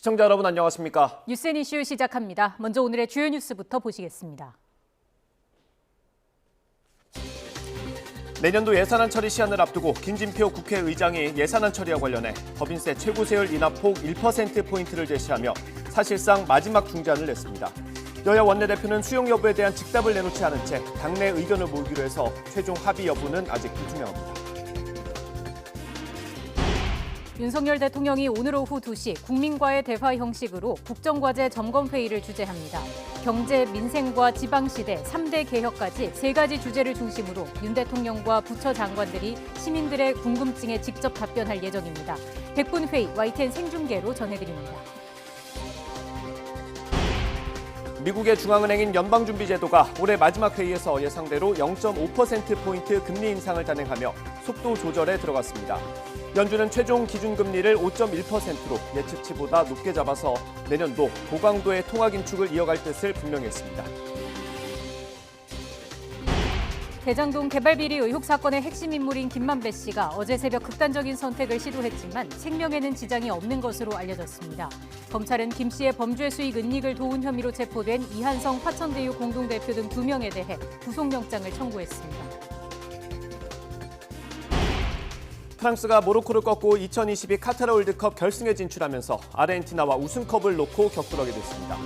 시청자 여러분 안녕하십니까? 뉴스앤 이슈 시작합니다. 먼저 오늘의 주요 뉴스부터 보시겠습니다. 내년도 예산안 처리 시한을 앞두고 김진표 국회의장이 예산안 처리와 관련해 법인세 최고세율 인하폭 1%포인트를 제시하며 사실상 마지막 중재안을 냈습니다. 여야 원내대표는 수용 여부에 대한 직답을 내놓지 않은 채 당내 의견을 모으기로 해서 최종 합의 여부는 아직 불투명합니다. 윤석열 대통령이 오늘 오후 2시 국민과의 대화 형식으로 국정과제 점검회의를 주재합니다. 경제, 민생과 지방시대, 3대 개혁까지 3가지 주제를 중심으로 윤 대통령과 부처 장관들이 시민들의 궁금증에 직접 답변할 예정입니다. 100분 회의 YTN 생중계로 전해드립니다. 미국의 중앙은행인 연방준비제도가 올해 마지막 회의에서 예상대로 0.5%포인트 금리 인상을 단행하며 속도 조절에 들어갔습니다. 연준은 최종 기준금리를 5.1%로 예측치보다 높게 잡아서 내년도 고강도의 통화 긴축을 이어갈 뜻을 분명히 했습니다. 대장동 개발비리 의혹 사건의 핵심 인물인 김만배 씨가 어제 새벽 극단적인 선택을 시도했지만 생명에는 지장이 없는 것으로 알려졌습니다. 검찰은 김 씨의 범죄 수익 은닉을 도운 혐의로 체포된 이한성 화천대유 공동대표 등 2명에 대해 구속영장을 청구했습니다. 프랑스가 모로코를 꺾고 2022 카타르 월드컵 결승에 진출하면서 아르헨티나와 우승컵을 놓고 격돌하게 됐습니다.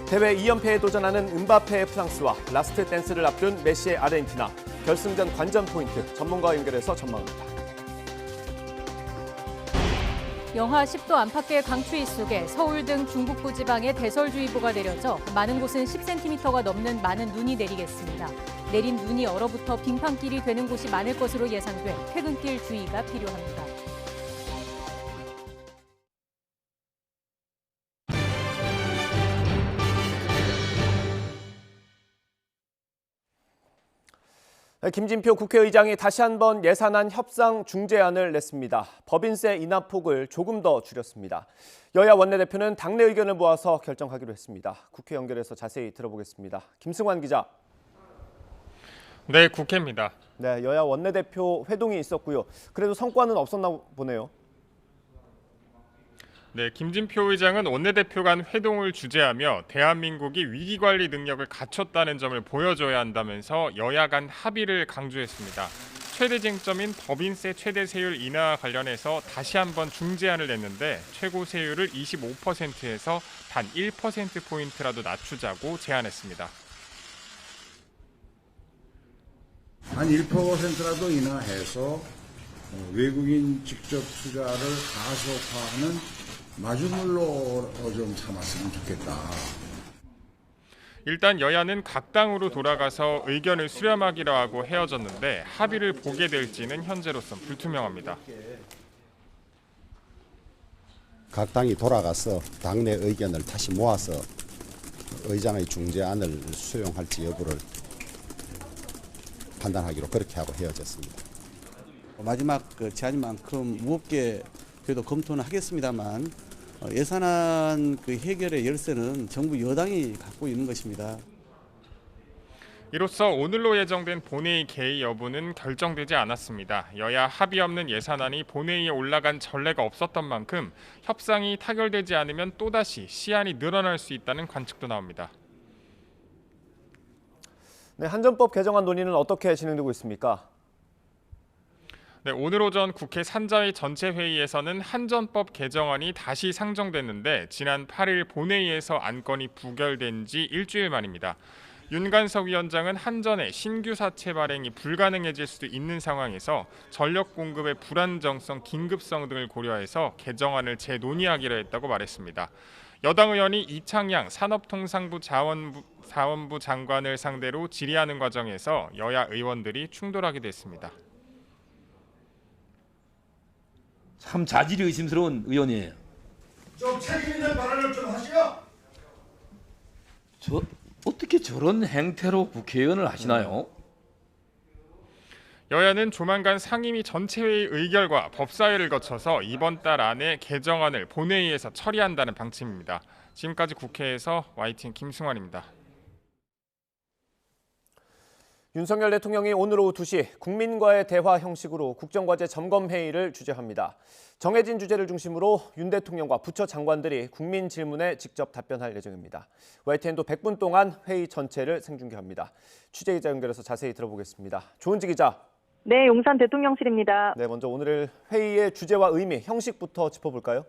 대회 2연패에 도전하는 음바페의 프랑스와 라스트 댄스를 앞둔 메시의 아르헨티나, 결승전 관전 포인트 전문가와 연결해서 전망합니다. 영하 10도 안팎의 강추위 속에 서울 등 중북부 지방에 대설주의보가 내려져 많은 곳은 10cm가 넘는 많은 눈이 내리겠습니다. 내린 눈이 얼어붙어 빙판길이 되는 곳이 많을 것으로 예상돼 퇴근길 주의가 필요합니다. 김진표 국회의장이 다시 한번 예산안 협상 중재안을 냈습니다. 법인세 인하폭을 조금 더 줄였습니다. 여야 원내대표는 당내 의견을 모아서 결정하기로 했습니다. 국회 연결해서 자세히 들어보겠습니다. 김승환 기자. 네, 국회입니다. 네, 여야 원내대표 회동이 있었고요. 그래도 성과는 없었나 보네요. 네, 김진표 의장은 원내대표 간 회동을 주재하며 대한민국이 위기관리 능력을 갖췄다는 점을 보여줘야 한다면서 여야 간 합의를 강조했습니다. 최대 쟁점인 법인세 최대 세율 인하 관련해서 다시 한번 중재안을 냈는데 최고 세율을 25%에서 단 1%포인트라도 낮추자고 제안했습니다. 한 1%라도 인하해서 외국인 직접 투자를 가속화하는 마주물로 좀 삼았으면 좋겠다. 일단 여야는 각 당으로 돌아가서 의견을 수렴하기로 하고 헤어졌는데 합의를 보게 될지는 현재로선 불투명합니다. 각 당이 돌아가서 당내 의견을 다시 모아서 의장의 중재안을 수용할지 여부를 판단하기로 그렇게 하고 헤어졌습니다. 마지막 제안인 만큼 무겁게 그래도 검토는 하겠습니다만 예산안 해결의 열쇠는 정부 여당이 갖고 있는 것입니다. 이로써 오늘로 예정된 본회의 개의 여부는 결정되지 않았습니다. 여야 합의 없는 예산안이 본회의에 올라간 전례가 없었던 만큼 협상이 타결되지 않으면 또다시 시한이 늘어날 수 있다는 관측도 나옵니다. 네, 한전법 개정안 논의는 어떻게 진행되고 있습니까? 네, 오늘 오전 국회 산자위 전체 회의에서는 한전법 개정안이 다시 상정됐는데 지난 8일 본회의에서 안건이 부결된 지 일주일 만입니다. 윤관석 위원장은 한전의 신규 사채 발행이 불가능해질 수도 있는 상황에서 전력 공급의 불안정성, 긴급성 등을 고려해서 개정안을 재논의하기로 했다고 말했습니다. 여당 의원이 이창양 산업통상부 자원부 장관을 상대로 질의하는 과정에서 여야 의원들이 충돌하기도 했습니다. 참 자질이 의심스러운 의원이에요. 좀 책임 있는 발언을 좀 하시오. 어떻게 저런 행태로 국회의원을 하시나요? 여야는 조만간 상임위 전체회의 의결과 법사위를 거쳐서 이번 달 안에 개정안을 본회의에서 처리한다는 방침입니다. 지금까지 국회에서 YTN 김승환입니다. 윤석열 대통령이 오늘 오후 2시 국민과의 대화 형식으로 국정과제 점검회의를 주재합니다. 정해진 주제를 중심으로 윤 대통령과 부처 장관들이 국민 질문에 직접 답변할 예정입니다. YTN도 100분 동안 회의 전체를 생중계합니다. 취재기자 연결해서 자세히 들어보겠습니다. 조은지 기자. 네, 용산 대통령실입니다. 네, 먼저 오늘 회의의 주제와 의미, 형식부터 짚어볼까요?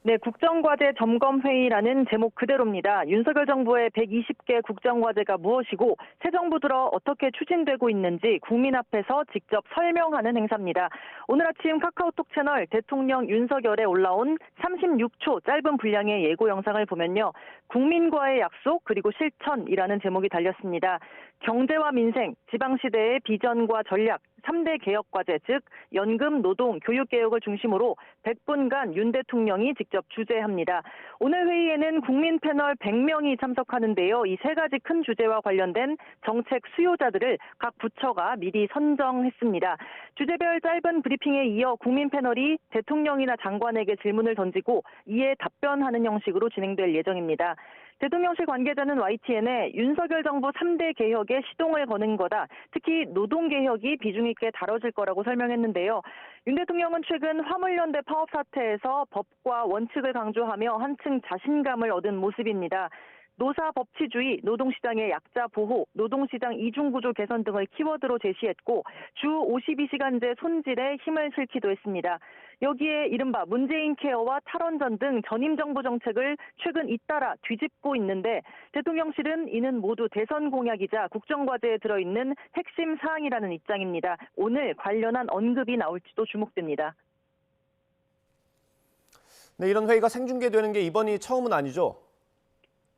네, 국정과제 점검회의라는 제목 그대로입니다. 윤석열 정부의 120개 국정과제가 무엇이고 새 정부 들어 어떻게 추진되고 있는지 국민 앞에서 직접 설명하는 행사입니다. 오늘 아침 카카오톡 채널 대통령 윤석열에 올라온 36초 짧은 분량의 예고 영상을 보면요. 국민과의 약속 그리고 실천이라는 제목이 달렸습니다. 경제와 민생, 지방시대의 비전과 전략, 3대 개혁과제, 즉 연금, 노동, 교육개혁을 중심으로 100분간 윤 대통령이 직접 주재합니다. 오늘 회의에는 국민 패널 100명이 참석하는데요. 이 세 가지 큰 주제와 관련된 정책 수요자들을 각 부처가 미리 선정했습니다. 주제별 짧은 브리핑에 이어 국민 패널이 대통령이나 장관에게 질문을 던지고 이에 답변하는 형식으로 진행될 예정입니다. 대통령실 관계자는 YTN에 윤석열 정부 3대 개혁에 시동을 거는 거다. 특히 노동개혁이 비중 있게 다뤄질 거라고 설명했는데요. 윤 대통령은 최근 화물연대 파업 사태에서 법과 원칙을 강조하며 한층 자신감을 얻은 모습입니다. 노사 법치주의, 노동시장의 약자 보호, 노동시장 이중구조 개선 등을 키워드로 제시했고 주 52시간제 손질에 힘을 실기도 했습니다. 여기에 이른바 문재인 케어와 탈원전 등 전임 정부 정책을 최근 잇따라 뒤집고 있는데 대통령실은 이는 모두 대선 공약이자 국정과제에 들어있는 핵심 사항이라는 입장입니다. 오늘 관련한 언급이 나올지도 주목됩니다. 네, 이런 회의가 생중계되는 게 이번이 처음은 아니죠?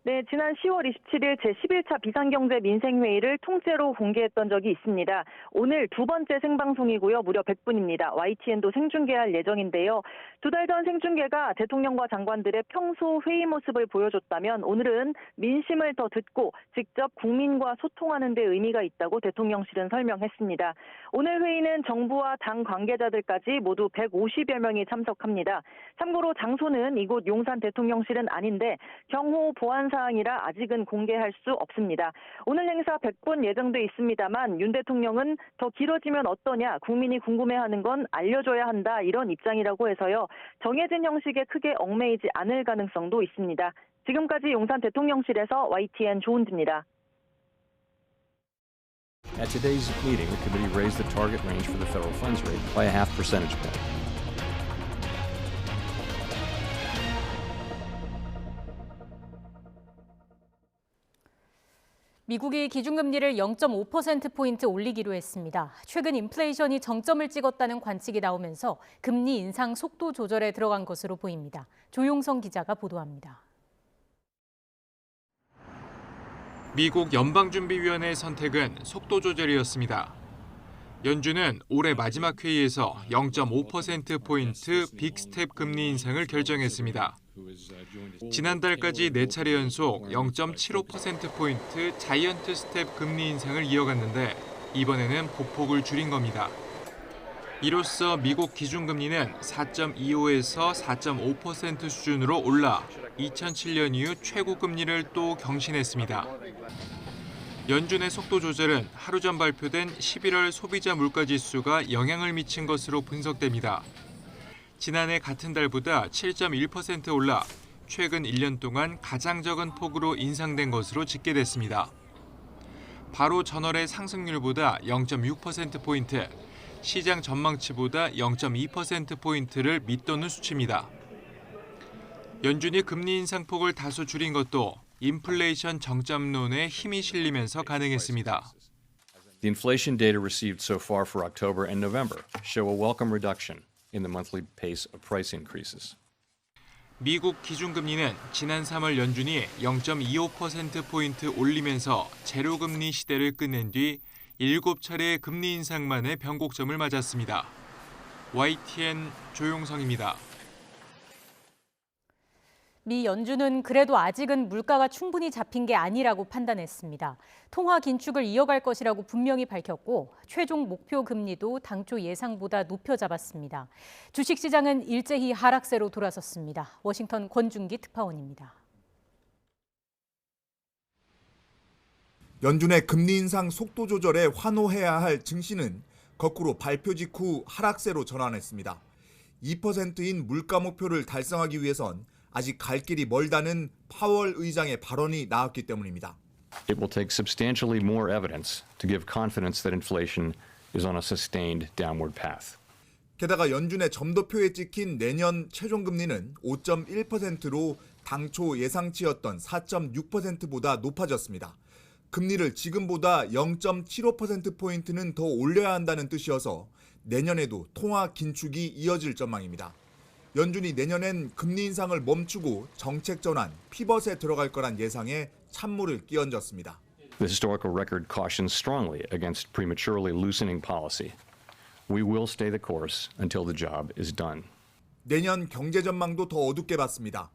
네, 지난 10월 27일 제11차 비상경제 민생회의를 통째로 공개했던 적이 있습니다. 오늘 두 번째 생방송이고요. 무려 100분입니다. YTN도 생중계할 예정인데요. 2달 전 생중계가 대통령과 장관들의 평소 회의 모습을 보여줬다면 오늘은 민심을 더 듣고 직접 국민과 소통하는 데 의미가 있다고 대통령실은 설명했습니다. 오늘 회의는 정부와 당 관계자들까지 모두 150여 명이 참석합니다. 참고로 장소는 이곳 용산 대통령실은 아닌데 경호 보안 사항이라 아직은 공개할 수 없습니다. 오늘 행사 100분 예정돼 있습니다만 윤 대통령은 더 길어지면 어떠냐, 국민이 궁금해하는 건 알려줘야 한다 이런 입장이라고 해서요. 정해진 형식에 크게 얽매이지 않을 가능성도 있습니다. 지금까지 용산 대통령실에서 YTN 조은지입니다. At today's meeting, the committee raised the target range for the federal funds rate by a half percentage point. 미국이 기준금리를 0.5%포인트 올리기로 했습니다. 최근 인플레이션이 정점을 찍었다는 관측이 나오면서 금리 인상 속도 조절에 들어간 것으로 보입니다. 조용성 기자가 보도합니다. 미국 연방준비위원회의 선택은 속도 조절이었습니다. 연준은 올해 마지막 회의에서 0.5%포인트 빅스텝 금리 인상을 결정했습니다. 지난달까지 4차례 연속 0.75%포인트 자이언트 스텝 금리 인상을 이어갔는데 이번에는 보폭을 줄인 겁니다. 이로써 미국 기준금리는 4.25에서 4.5% 수준으로 올라 2007년 이후 최고 금리를 또 경신했습니다. 연준의 속도 조절은 하루 전 발표된 11월 소비자 물가지수가 영향을 미친 것으로 분석됩니다. 지난해 같은 달보다 7.1% 올라 최근 1년 동안 가장 적은 폭으로 인상된 것으로 집계됐습니다. 바로 전월의 상승률보다 0.6%포인트, 시장 전망치보다 0.2%포인트를 밑도는 수치입니다. 연준이 금리 인상폭을 다소 줄인 것도 인플레이션 정점론에 힘이 실리면서 가능했습니다. The inflation data received so far for October and November show a welcome reduction in the monthly pace of price increases. 미국 기준금리는 지난 3월 연준이 0.25%포인트 올리면서 제로금리 시대를 끝낸 뒤 7차례의 금리 인상만의 변곡점을 맞았습니다. YTN 조용성입니다. 미 연준은 그래도 아직은 물가가 충분히 잡힌 게 아니라고 판단했습니다. 통화 긴축을 이어갈 것이라고 분명히 밝혔고 최종 목표 금리도 당초 예상보다 높여 잡았습니다. 주식시장은 일제히 하락세로 돌아섰습니다. 워싱턴 권준기 특파원입니다. 연준의 금리 인상 속도 조절에 환호해야 할 증시는 거꾸로 발표 직후 하락세로 전환했습니다. 2%인 물가 목표를 달성하기 위해선 아직 갈 길이 멀다는 파월 의장의 발언이 나왔기 때문입니다. It will take substantially more evidence to give confidence that inflation is on a sustained downward path. 게다가 연준의 점도표에 찍힌 내년 최종금리는 5.1%로 당초 예상치였던 4.6%보다 높아졌습니다. 금리를 지금보다 0.75%포인트는 더 올려야 한다는 뜻이어서 내년에도 통화 긴축이 이어질 전망입니다. 연준이 내년엔 금리 인상을 멈추고 정책 전환, 피벗에 들어갈 거란 예상에 찬물을 끼얹었습니다. The historical record cautions strongly against prematurely loosening policy. We will stay the course until the job is done. 내년 경제 전망도 더 어둡게 봤습니다.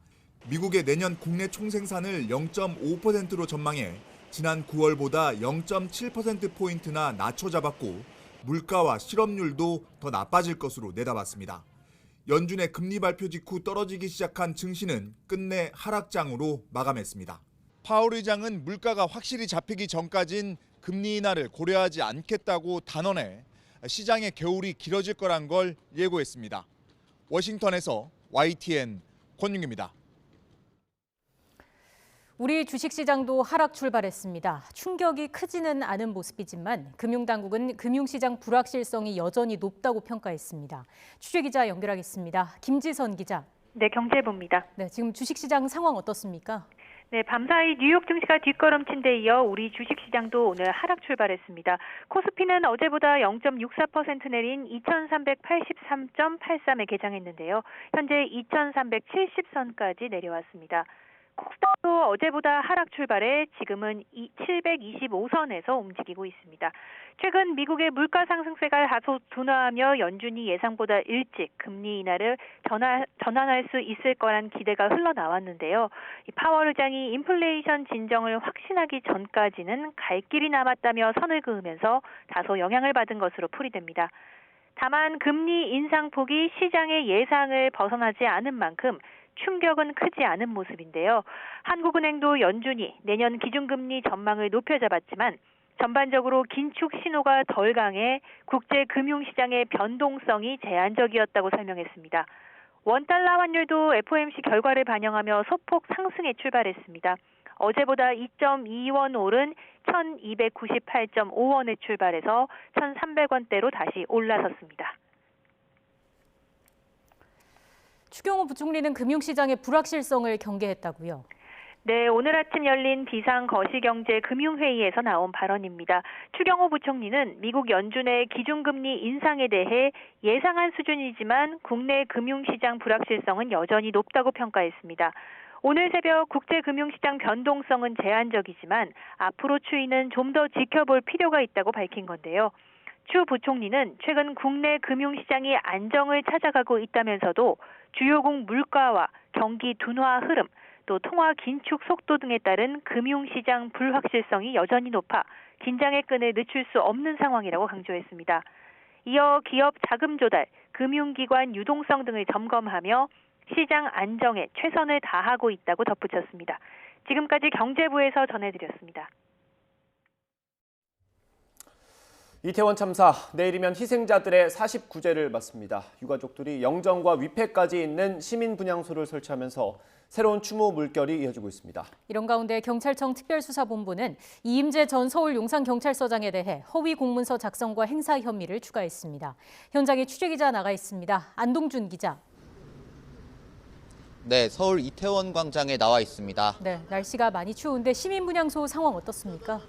미국의 내년 국내 총생산을 0.5%로 전망해 지난 9월보다 0.7%포인트나 낮춰 잡았고 물가와 실업률도 더 나빠질 것으로 내다봤습니다. 연준의 금리 발표 직후 떨어지기 시작한 증시는 끝내 하락장으로 마감했습니다. 파월 의장은 물가가 확실히 잡히기 전까진 금리 인하를 고려하지 않겠다고 단언해 시장의 겨울이 길어질 거란 걸 예고했습니다. 워싱턴에서 YTN 권윤규입니다. 우리 주식시장도 하락 출발했습니다. 충격이 크지는 않은 모습이지만 금융당국은 금융시장 불확실성이 여전히 높다고 평가했습니다. 취재기자 연결하겠습니다. 김지선 기자. 네, 경제부입니다. 네, 지금 주식시장 상황 어떻습니까? 네, 밤사이 뉴욕 증시가 뒷걸음친 데 이어 우리 주식시장도 오늘 하락 출발했습니다. 코스피는 어제보다 0.64% 내린 2383.83에 개장했는데요. 현재 2370선까지 내려왔습니다. 코스닥도 어제보다 하락 출발해 지금은 725선에서 움직이고 있습니다. 최근 미국의 물가 상승세가 다소 둔화하며 연준이 예상보다 일찍 금리 인하를 전환할 수 있을 거란 기대가 흘러나왔는데요. 파월 의장이 인플레이션 진정을 확신하기 전까지는 갈 길이 남았다며 선을 그으면서 다소 영향을 받은 것으로 풀이됩니다. 다만 금리 인상폭이 시장의 예상을 벗어나지 않은 만큼 충격은 크지 않은 모습인데요. 한국은행도 연준이 내년 기준금리 전망을 높여잡았지만 전반적으로 긴축 신호가 덜 강해 국제금융시장의 변동성이 제한적이었다고 설명했습니다. 원달러 환율도 FOMC 결과를 반영하며 소폭 상승에 출발했습니다. 어제보다 2.2원 오른 1298.5원에 출발해서 1300원대로 다시 올라섰습니다. 추경호 부총리는 금융시장의 불확실성을 경계했다고요? 네, 오늘 아침 열린 비상거시경제금융회의에서 나온 발언입니다. 추경호 부총리는 미국 연준의 기준금리 인상에 대해 예상한 수준이지만 국내 금융시장 불확실성은 여전히 높다고 평가했습니다. 오늘 새벽 국제금융시장 변동성은 제한적이지만 앞으로 추이는 좀 더 지켜볼 필요가 있다고 밝힌 건데요. 추 부총리는 최근 국내 금융시장이 안정을 찾아가고 있다면서도 주요국 물가와 경기 둔화 흐름, 또 통화 긴축 속도 등에 따른 금융시장 불확실성이 여전히 높아 긴장의 끈을 늦출 수 없는 상황이라고 강조했습니다. 이어 기업 자금 조달, 금융기관 유동성 등을 점검하며 시장 안정에 최선을 다하고 있다고 덧붙였습니다. 지금까지 경제부에서 전해드렸습니다. 이태원 참사, 내일이면 희생자들의 49제를 맞습니다. 유가족들이 영정과 위패까지 있는 시민 분향소를 설치하면서 새로운 추모 물결이 이어지고 있습니다. 이런 가운데 경찰청 특별수사본부는 이임재 전 서울 용산경찰서장에 대해 허위 공문서 작성과 행사 혐의를 추가했습니다. 현장에 취재기자 나가 있습니다. 안동준 기자. 네, 서울 이태원 광장에 나와 있습니다. 네, 날씨가 많이 추운데 시민 분향소 상황 어떻습니까?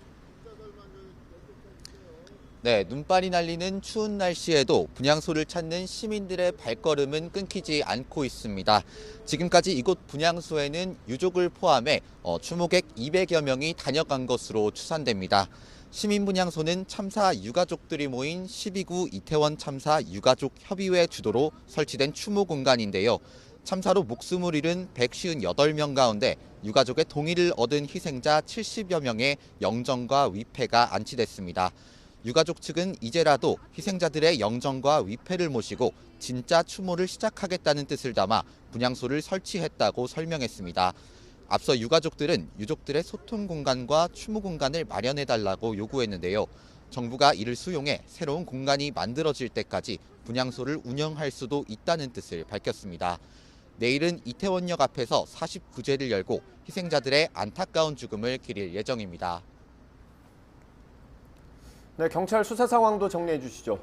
네, 눈발이 날리는 추운 날씨에도 분향소를 찾는 시민들의 발걸음은 끊기지 않고 있습니다. 지금까지 이곳 분향소에는 유족을 포함해 추모객 200여 명이 다녀간 것으로 추산됩니다. 시민 분향소는 참사 유가족들이 모인 12구 이태원 참사 유가족 협의회 주도로 설치된 추모 공간인데요. 참사로 목숨을 잃은 158명 가운데 유가족의 동의를 얻은 희생자 70여 명의 영정과 위패가 안치됐습니다. 유가족 측은 이제라도 희생자들의 영정과 위패를 모시고 진짜 추모를 시작하겠다는 뜻을 담아 분향소를 설치했다고 설명했습니다. 앞서 유가족들은 유족들의 소통 공간과 추모 공간을 마련해달라고 요구했는데요. 정부가 이를 수용해 새로운 공간이 만들어질 때까지 분향소를 운영할 수도 있다는 뜻을 밝혔습니다. 내일은 이태원역 앞에서 49제를 열고 희생자들의 안타까운 죽음을 기릴 예정입니다. 네, 경찰 수사 상황도 정리해 주시죠.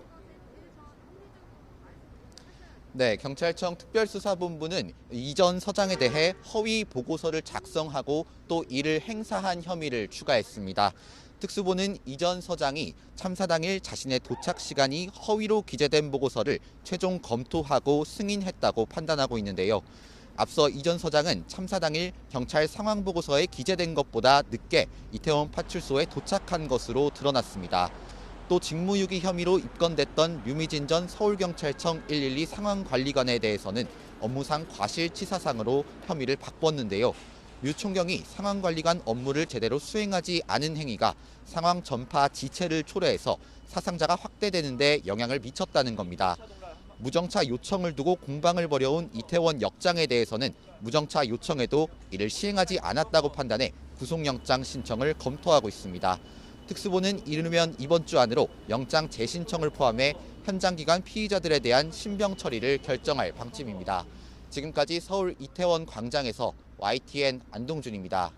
네, 경찰청 특별수사본부는 이전 서장에 대해 허위 보고서를 작성하고 또 이를 행사한 혐의를 추가했습니다. 특수본은 이전 서장이 참사 당일 자신의 도착 시간이 허위로 기재된 보고서를 최종 검토하고 승인했다고 판단하고 있는데요. 앞서 이전 서장은 참사 당일 경찰 상황 보고서에 기재된 것보다 늦게 이태원 파출소에 도착한 것으로 드러났습니다. 또 직무유기 혐의로 입건됐던 류미진 전 서울경찰청 112 상황관리관에 대해서는 업무상 과실치사상으로 혐의를 바꿨는데요. 류 총경이 상황관리관 업무를 제대로 수행하지 않은 행위가 상황 전파 지체를 초래해서 사상자가 확대되는 데 영향을 미쳤다는 겁니다. 무정차 요청을 두고 공방을 벌여온 이태원 역장에 대해서는 무정차 요청에도 이를 시행하지 않았다고 판단해 구속영장 신청을 검토하고 있습니다. 특수본은 이르면 이번 주 안으로 영장 재신청을 포함해 현장 기관 피의자들에 대한 신병 처리를 결정할 방침입니다. 지금까지 서울 이태원 광장에서 YTN 안동준입니다.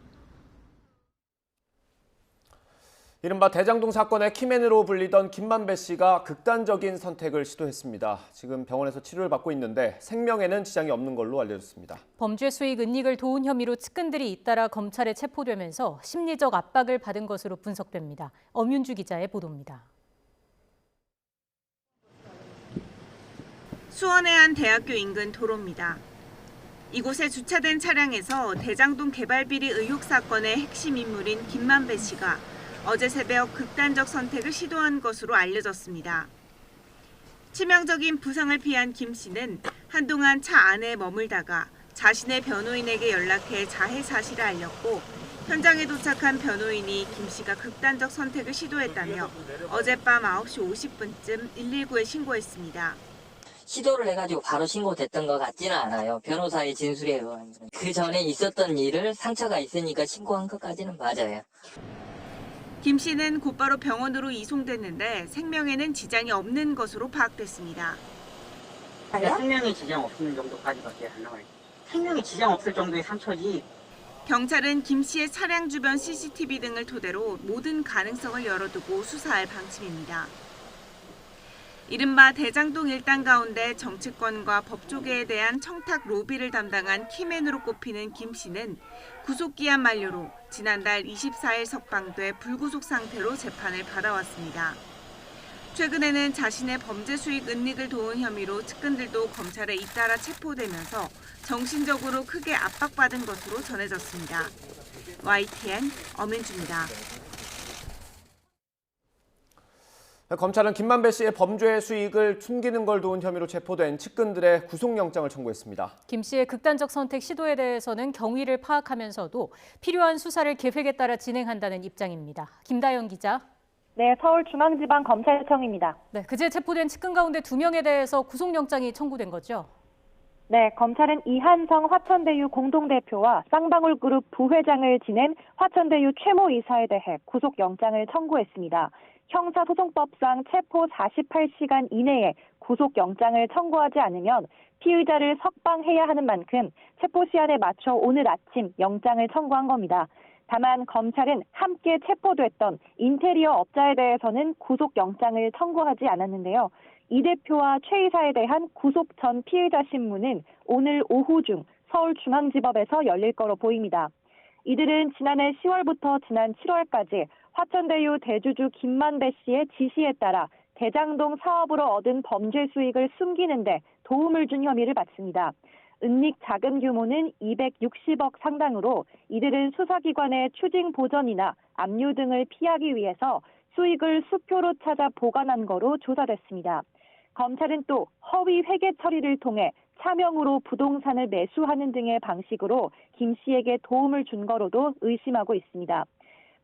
이른바 대장동 사건의 키맨으로 불리던 김만배 씨가 극단적인 선택을 시도했습니다. 지금 병원에서 치료를 받고 있는데 생명에는 지장이 없는 걸로 알려졌습니다. 범죄 수익 은닉을 도운 혐의로 측근들이 잇따라 검찰에 체포되면서 심리적 압박을 받은 것으로 분석됩니다. 엄윤주 기자의 보도입니다. 수원의 한 대학교 인근 도로입니다. 이곳에 주차된 차량에서 대장동 개발 비리 의혹 사건의 핵심 인물인 김만배 씨가 어제 새벽 극단적 선택을 시도한 것으로 알려졌습니다. 치명적인 부상을 피한 김 씨는 한동안 차 안에 머물다가 자신의 변호인에게 연락해 자해 사실을 알렸고 현장에 도착한 변호인이 김 씨가 극단적 선택을 시도했다며 어젯밤 9시 50분쯤 119에 신고했습니다. 시도를 해가지고 바로 신고됐던 것 같지는 않아요. 변호사의 진술에 의하면. 그 전에 있었던 일을 상처가 있으니까 신고한 것까지는 맞아요. 김 씨는 곧바로 병원으로 이송됐는데 생명에는 지장이 없는 것으로 파악됐습니다. 생명에 지장 없는 정도까지밖에 안 나와요. 생명에 지장 없을 정도의 상처지. 경찰은 김 씨의 차량 주변 CCTV 등을 토대로 모든 가능성을 열어두고 수사할 방침입니다. 이른바 대장동 일당 가운데 정치권과 법조계에 대한 청탁 로비를 담당한 키맨으로 꼽히는 김 씨는 구속기한 만료로 지난달 24일 석방돼 불구속 상태로 재판을 받아왔습니다. 최근에는 자신의 범죄 수익 은닉을 도운 혐의로 측근들도 검찰에 잇따라 체포되면서 정신적으로 크게 압박받은 것으로 전해졌습니다. YTN 엄윤주입니다. 검찰은 김만배 씨의 범죄 수익을 숨기는 걸 도운 혐의로 체포된 측근들의 구속영장을 청구했습니다. 김 씨의 극단적 선택 시도에 대해서는 경위를 파악하면서도 필요한 수사를 계획에 따라 진행한다는 입장입니다. 김다연 기자. 네, 서울중앙지방검찰청입니다. 네, 그제 체포된 측근 가운데 2명에 대해서 구속영장이 청구된 거죠? 네, 검찰은 이한성 화천대유 공동대표와 쌍방울그룹 부회장을 지낸 화천대유 최모 이사에 대해 구속영장을 청구했습니다. 형사소송법상 체포 48시간 이내에 구속영장을 청구하지 않으면 피의자를 석방해야 하는 만큼 체포시한에 맞춰 오늘 아침 영장을 청구한 겁니다. 다만 검찰은 함께 체포됐던 인테리어 업자에 대해서는 구속영장을 청구하지 않았는데요. 이 대표와 최 이사에 대한 구속 전 피의자 신문은 오늘 오후 중 서울중앙지법에서 열릴 거로 보입니다. 이들은 지난해 10월부터 지난 7월까지 화천대유 대주주 김만배 씨의 지시에 따라 대장동 사업으로 얻은 범죄 수익을 숨기는 데 도움을 준 혐의를 받습니다. 은닉 자금 규모는 260억 상당으로 이들은 수사기관의 추징 보전이나 압류 등을 피하기 위해서 수익을 수표로 찾아 보관한 거로 조사됐습니다. 검찰은 또 허위 회계 처리를 통해 차명으로 부동산을 매수하는 등의 방식으로 김 씨에게 도움을 준 거로도 의심하고 있습니다.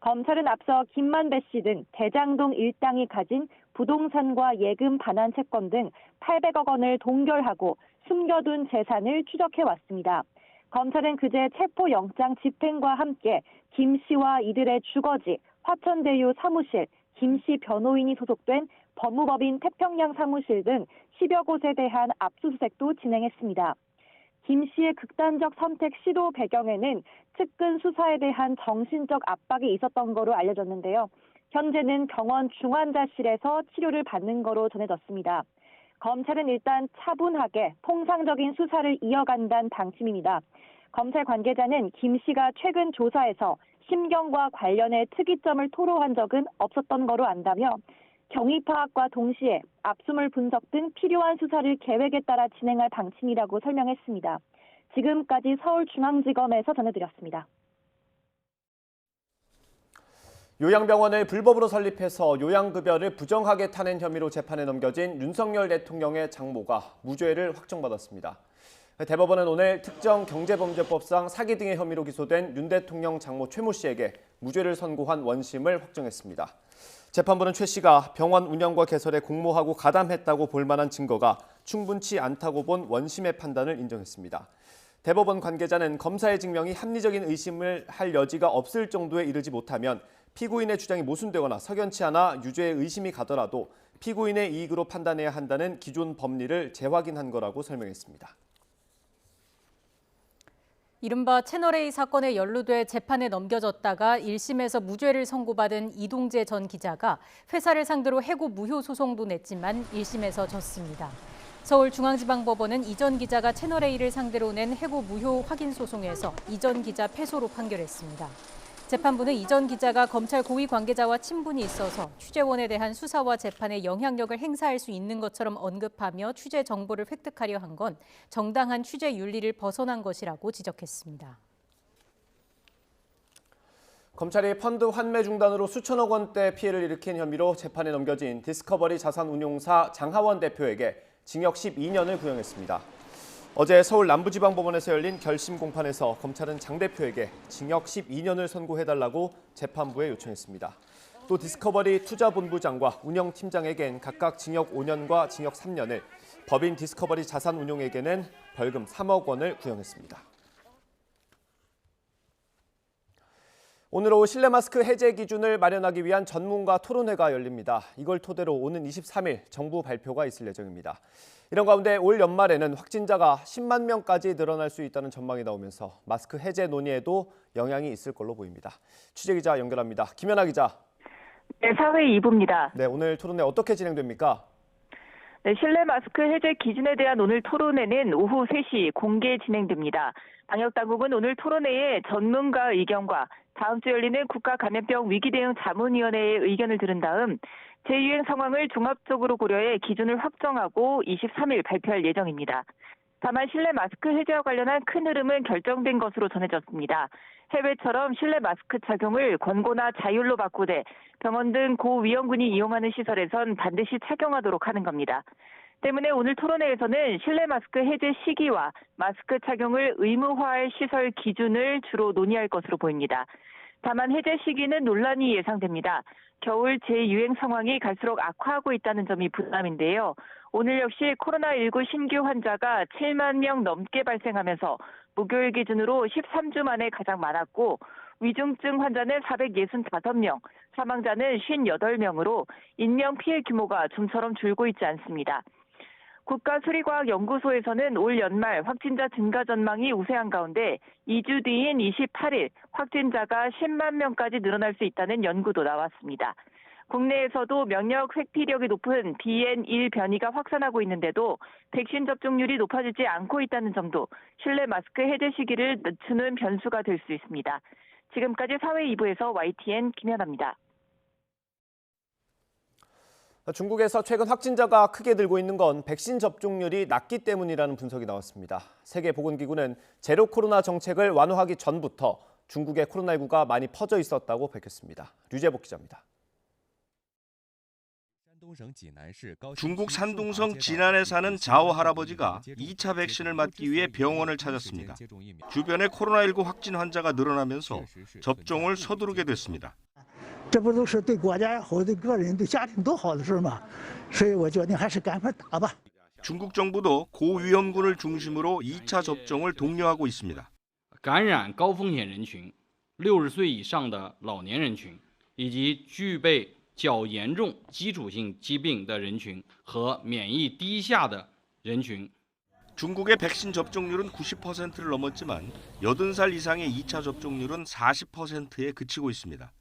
검찰은 앞서 김만배 씨 등 대장동 일당이 가진 부동산과 예금 반환 채권 등 800억 원을 동결하고 숨겨둔 재산을 추적해왔습니다. 검찰은 그제 체포영장 집행과 함께 김 씨와 이들의 주거지 화천대유 사무실, 김 씨 변호인이 소속된 법무법인 태평양 사무실 등 10여 곳에 대한 압수수색도 진행했습니다. 김 씨의 극단적 선택 시도 배경에는 측근 수사에 대한 정신적 압박이 있었던 거로 알려졌는데요. 현재는 병원 중환자실에서 치료를 받는 거로 전해졌습니다. 검찰은 일단 차분하게 통상적인 수사를 이어간다는 방침입니다. 검찰 관계자는 김 씨가 최근 조사에서 심경과 관련해 특이점을 토로한 적은 없었던 거로 안다며 경위 파악과 동시에 압수물 분석 등 필요한 수사를 계획에 따라 진행할 방침이라고 설명했습니다. 지금까지 서울중앙지검에서 전해드렸습니다. 요양병원을 불법으로 설립해서 요양급여를 부정하게 타낸 혐의로 재판에 넘겨진 윤석열 대통령의 장모가 무죄를 확정받았습니다. 대법원은 오늘 특정경제범죄법상 사기 등의 혐의로 기소된 윤 대통령 장모 최모 씨에게 무죄를 선고한 원심을 확정했습니다. 재판부는 최 씨가 병원 운영과 개설에 공모하고 가담했다고 볼 만한 증거가 충분치 않다고 본 원심의 판단을 인정했습니다. 대법원 관계자는 검사의 증명이 합리적인 의심을 할 여지가 없을 정도에 이르지 못하면 피고인의 주장이 모순되거나 석연치 않아 유죄의 의심이 가더라도 피고인의 이익으로 판단해야 한다는 기존 법리를 재확인한 거라고 설명했습니다. 이른바 채널A 사건에 연루돼 재판에 넘겨졌다가 1심에서 무죄를 선고받은 이동재 전 기자가 회사를 상대로 해고 무효 소송도 냈지만 1심에서 졌습니다. 서울중앙지방법원은 이 전 기자가 채널A를 상대로 낸 해고 무효 확인 소송에서 이 전 기자 패소로 판결했습니다. 재판부는 이 전 기자가 검찰 고위 관계자와 친분이 있어서 취재원에 대한 수사와 재판에 영향력을 행사할 수 있는 것처럼 언급하며 취재 정보를 획득하려 한 건 정당한 취재 윤리를 벗어난 것이라고 지적했습니다. 검찰이 펀드 환매 중단으로 수천억 원대 피해를 일으킨 혐의로 재판에 넘겨진 디스커버리 자산운용사 장하원 대표에게 징역 12년을 구형했습니다. 어제 서울 남부지방법원에서 열린 결심 공판에서 검찰은 장 대표에게 징역 12년을 선고해달라고 재판부에 요청했습니다. 또 디스커버리 투자본부장과 운영팀장에겐 각각 징역 5년과 징역 3년을, 법인 디스커버리 자산운용에게는 벌금 3억 원을 구형했습니다. 오늘 오후 실내 마스크 해제 기준을 마련하기 위한 전문가 토론회가 열립니다. 이걸 토대로 오는 23일 정부 발표가 있을 예정입니다. 이런 가운데 올 연말에는 확진자가 10만 명까지 늘어날 수 있다는 전망이 나오면서 마스크 해제 논의에도 영향이 있을 걸로 보입니다. 취재기자 연결합니다. 김연아 기자. 네, 사회 2부입니다. 네, 오늘 토론회 어떻게 진행됩니까? 네, 실내 마스크 해제 기준에 대한 오늘 토론회는 오후 3시 공개 진행됩니다. 방역당국은 오늘 토론회에 전문가 의견과 다음 주 열리는 국가감염병 위기대응 자문위원회의 의견을 들은 다음 재유행 상황을 종합적으로 고려해 기준을 확정하고 23일 발표할 예정입니다. 다만 실내 마스크 해제와 관련한 큰 흐름은 결정된 것으로 전해졌습니다. 해외처럼 실내 마스크 착용을 권고나 자율로 바꾸되 병원 등 고위험군이 이용하는 시설에선 반드시 착용하도록 하는 겁니다. 때문에 오늘 토론회에서는 실내 마스크 해제 시기와 마스크 착용을 의무화할 시설 기준을 주로 논의할 것으로 보입니다. 다만 해제 시기는 논란이 예상됩니다. 겨울 재유행 상황이 갈수록 악화하고 있다는 점이 부담인데요. 오늘 역시 코로나19 신규 환자가 7만 명 넘게 발생하면서 목요일 기준으로 13주 만에 가장 많았고 위중증 환자는 465명, 사망자는 58명으로 인명 피해 규모가 좀처럼 줄고 있지 않습니다. 국가수리과학연구소에서는 올 연말 확진자 증가 전망이 우세한 가운데 2주 뒤인 28일 확진자가 10만 명까지 늘어날 수 있다는 연구도 나왔습니다. 국내에서도 면역 회피력이 높은 BN1 변이가 확산하고 있는데도 백신 접종률이 높아지지 않고 있다는 점도 실내 마스크 해제 시기를 늦추는 변수가 될 수 있습니다. 지금까지 사회 2부에서 YTN 김연아입니다. 중국에서 최근 확진자가 크게 늘고 있는 건 백신 접종률이 낮기 때문이라는 분석이 나왔습니다. 세계보건기구는 제로 코로나 정책을 완화하기 전부터 중국의 코로나19가 많이 퍼져 있었다고 밝혔습니다. 류재복 기자입니다. 중국 산둥성 진안에 사는 자오 할아버지가 2차 백신을 맞기 위해 병원을 찾았습니다. 주변에 코로나19 확진 환자가 늘어나면서 접종을 서두르게 됐습니다. 这不都是对国家好、对个人、对家庭都好的事吗？所以我决定还是赶快打吧。 중국 정부도 고위험군을 중심으로 2차 접종을 독려하고 있습니다. 感染高风险人群、60岁以上的老年人群，以及具备较严重基础性疾病的人群和免疫低下的人群。 중국의 백신 접종률은 90%를 넘었지만 80살 이상의 2차 접종률은 40%에 그치고 있습니다.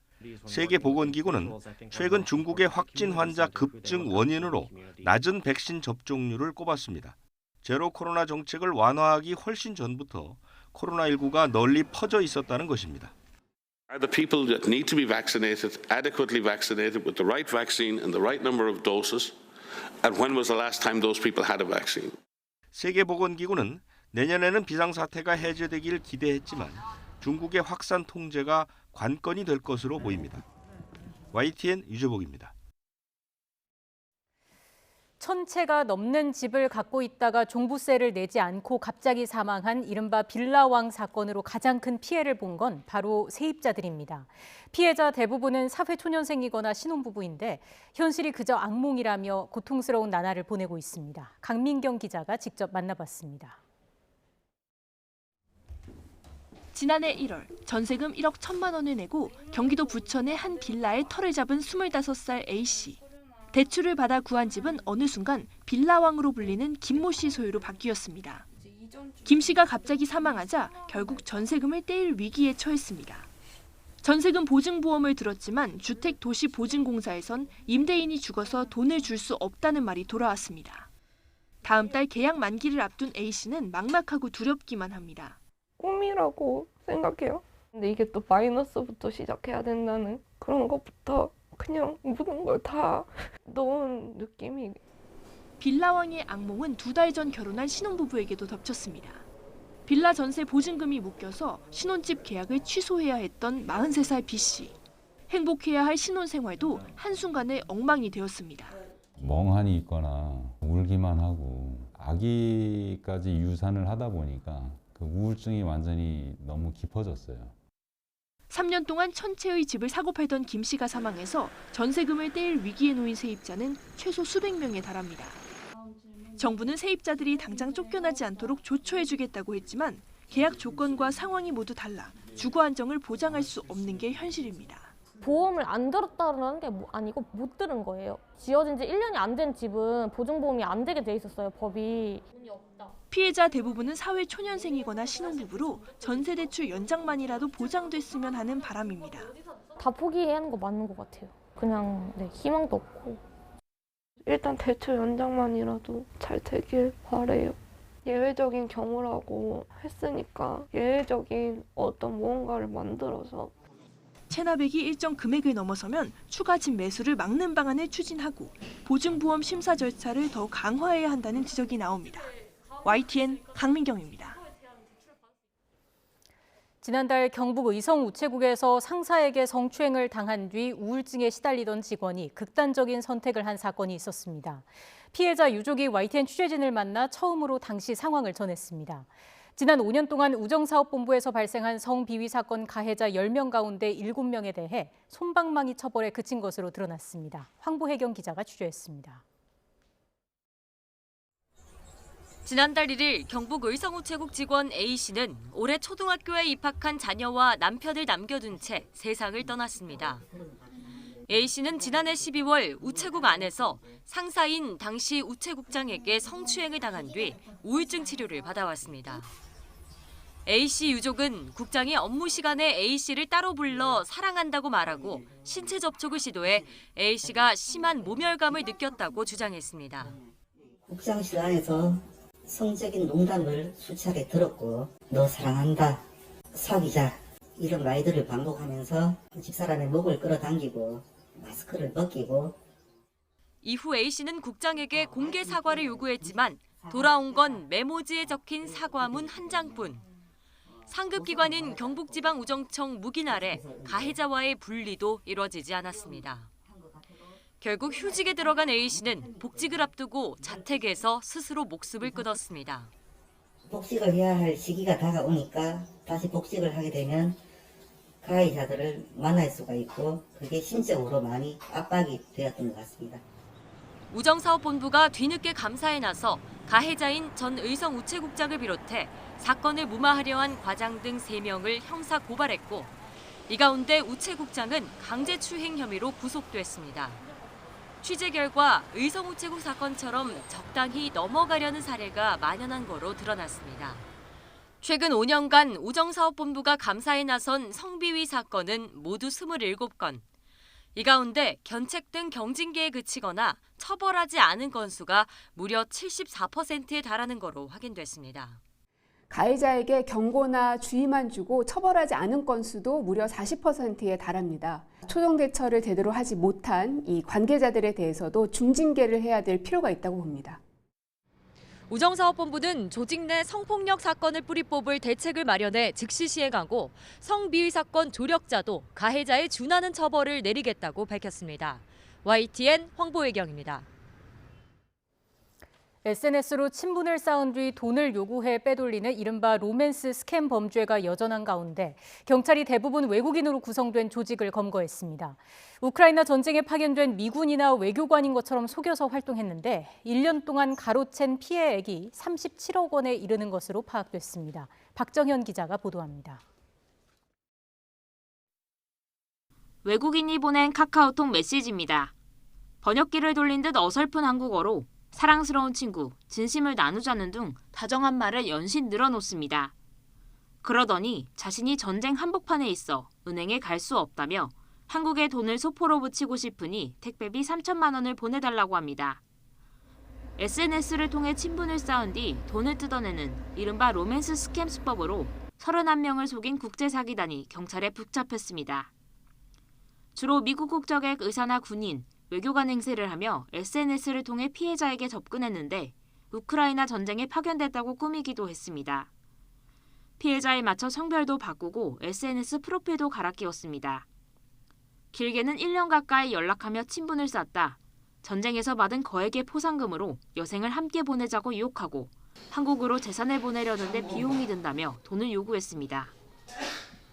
세계보건기구는 최근 중국의 확진 환자 급증 원인으로 낮은 백신 접종률을 꼽았습니다. 제로 코로나 정책을 완화하기 훨씬 전부터 코로나19가 널리 퍼져 있었다는 것입니다. Are the people that need to be vaccinated adequately vaccinated with the right vaccine and the right number of doses? And when was the last time those people had a vaccine? 세계보건기구는 내년에는 비상사태가 해제되길 기대했지만 중국의 확산 통제가 관건이 될 것으로 보입니다. YTN 유재복입니다. 1000채가 넘는 집을 갖고 있다가 종부세를 내지 않고 갑자기 사망한 이른바 빌라왕 사건으로 가장 큰 피해를 본 건 바로 세입자들입니다. 피해자 대부분은 사회초년생이거나 신혼부부인데 현실이 그저 악몽이라며 고통스러운 나날을 보내고 있습니다. 강민경 기자가 직접 만나봤습니다. 지난해 1월 전세금 1억 1천만 원을 내고 경기도 부천의 한 빌라에 터를 잡은 25살 A씨. 대출을 받아 구한 집은 어느 순간 빌라왕으로 불리는 김모 씨 소유로 바뀌었습니다. 김 씨가 갑자기 사망하자 결국 전세금을 떼일 위기에 처했습니다. 전세금 보증보험을 들었지만 주택도시보증공사에선 임대인이 죽어서 돈을 줄 수 없다는 말이 돌아왔습니다. 다음 달 계약 만기를 앞둔 A씨는 막막하고 두렵기만 합니다. 꿈이라고 생각해요. 근데 이게 또 마이너스부터 시작해야 된다는 그런 것부터 그냥 모든 걸 다 넣은 느낌이. 빌라왕의 악몽은 2달 전 결혼한 신혼부부에게도 덮쳤습니다. 빌라 전세 보증금이 묶여서 신혼집 계약을 취소해야 했던 43살 B씨. 행복해야 할 신혼생활도 한순간에 엉망이 되었습니다. 멍하니 있거나 울기만 하고 아기까지 유산을 하다 보니까 그 우울증이 완전히 너무 깊어졌어요. 3년 동안 1000채의 집을 사고 팔던 김 씨가 사망해서 전세금을 떼일 위기에 놓인 세입자는 최소 수백 명에 달합니다. 정부는 세입자들이 당장 쫓겨나지 않도록 조처해주겠다고 했지만 계약 조건과 상황이 모두 달라 주거 안정을 보장할 수 없는 게 현실입니다. 보험을 안 들었다는 게 아니고 못 들은 거예요. 지어진 지 1년이 안 된 집은 보증보험이 안 되게 돼 있었어요, 법이. 피해자 대부분은 사회초년생이거나 신혼부부로 전세대출 연장만이라도 보장됐으면 하는 바람입니다. 다 포기해야 하는 거 맞는 것 같아요. 그냥 희망도 없고. 일단 대출 연장만이라도 잘 되길 바래요. 예외적인 경우라고 했으니까 예외적인 어떤 무언가를 만들어서 체납액이 일정 금액을 넘어서면 추가 집 매수를 막는 방안을 추진하고 보증보험 심사 절차를 더 강화해야 한다는 지적이 나옵니다. YTN 강민경입니다. 지난달 경북 의성 우체국에서 상사에게 성추행을 당한 뒤 우울증에 시달리던 직원이 극단적인 선택을 한 사건이 있었습니다. 피해자 유족이 YTN 취재진을 만나 처음으로 당시 상황을 전했습니다. 지난 5년 동안 우정사업본부에서 발생한 성비위 사건 가해자 10명 가운데 7명에 대해 솜방망이 처벌에 그친 것으로 드러났습니다. 황보혜경 기자가 취재했습니다. 지난달 1일 경북 의성우체국 직원 A씨는 올해 초등학교에 입학한 자녀와 남편을 남겨둔 채 세상을 떠났습니다. A씨는 지난해 12월 우체국 안에서 상사인 당시 우체국장에게 성추행을 당한 뒤 우울증 치료를 받아왔습니다. A씨 유족은 국장이 업무 시간에 A씨를 따로 불러 사랑한다고 말하고 신체 접촉을 시도해 A씨가 심한 모멸감을 느꼈다고 주장했습니다. 국장실 안에서 성적인 농담을 수차례 들었고 너 사랑한다, 사귀자 이런 말들을 반복하면서 집사람의 목을 끌어당기고 마스크를 벗기고 이후 A씨는 국장에게 공개 사과를 요구했지만 돌아온 건 메모지에 적힌 사과문 한 장뿐. 상급기관인 경북지방우정청 묵인 아래 가해자와의 분리도 이뤄지지 않았습니다. 결국 휴직에 들어간 A씨는 복직을 앞두고 자택에서 스스로 목숨을 끊었습니다. 복직을 해야 할 시기가 다가오니까 다시 복직을 하게 되면 가해자들을 만날 수가 있고 그게 심적으로 많이 압박이 되었던 것 같습니다. 우정사업본부가 뒤늦게 감사에 나서 가해자인 전 의성우체국장을 비롯해 사건을 무마하려 한 과장 등 3명을 형사 고발했고 이 가운데 우체국장은 강제추행 혐의로 구속됐습니다. 취재 결과 의성우체국 사건처럼 적당히 넘어가려는 사례가 만연한 거로 드러났습니다. 최근 5년간 우정사업본부가 감사에 나선 성비위 사건은 모두 27건. 이 가운데 견책 등 경징계에 그치거나 처벌하지 않은 건수가 무려 74%에 달하는 거로 확인됐습니다. 가해자에게 경고나 주의만 주고 처벌하지 않은 건수도 무려 40%에 달합니다. 초정 대처를 제대로 하지 못한 이 관계자들에 대해서도 중징계를 해야 될 필요가 있다고 봅니다. 우정사업본부는 조직 내 성폭력 사건을 뿌리 뽑을 대책을 마련해 즉시 시행하고 성비위 사건 조력자도 가해자에 준하는 처벌을 내리겠다고 밝혔습니다. YTN 황보혜경입니다. SNS로 친분을 쌓은 뒤 돈을 요구해 빼돌리는 이른바 로맨스 스캠 범죄가 여전한 가운데 경찰이 대부분 외국인으로 구성된 조직을 검거했습니다. 우크라이나 전쟁에 파견된 미군이나 외교관인 것처럼 속여서 활동했는데 1년 동안 가로챈 피해액이 37억 원에 이르는 것으로 파악됐습니다. 박정현 기자가 보도합니다. 외국인이 보낸 카카오톡 메시지입니다. 번역기를 돌린 듯 어설픈 한국어로 사랑스러운 친구, 진심을 나누자는 등 다정한 말을 연신 늘어놓습니다. 그러더니 자신이 전쟁 한복판에 있어 은행에 갈 수 없다며 한국에 돈을 소포로 붙이고 싶으니 택배비 3천만 원을 보내달라고 합니다. SNS를 통해 친분을 쌓은 뒤 돈을 뜯어내는 이른바 로맨스 스캠 수법으로 31명을 속인 국제사기단이 경찰에 붙잡혔습니다. 주로 미국 국적의 의사나 군인, 외교관 행세를 하며 SNS를 통해 피해자에게 접근했는데 우크라이나 전쟁에 파견됐다고 꾸미기도 했습니다. 피해자에 맞춰 성별도 바꾸고 SNS 프로필도 갈아 끼웠습니다. 길게는 1년 가까이 연락하며 친분을 쌓다 전쟁에서 받은 거액의 포상금으로 여생을 함께 보내자고 유혹하고 한국으로 재산을 보내려는데 비용이 든다며 돈을 요구했습니다.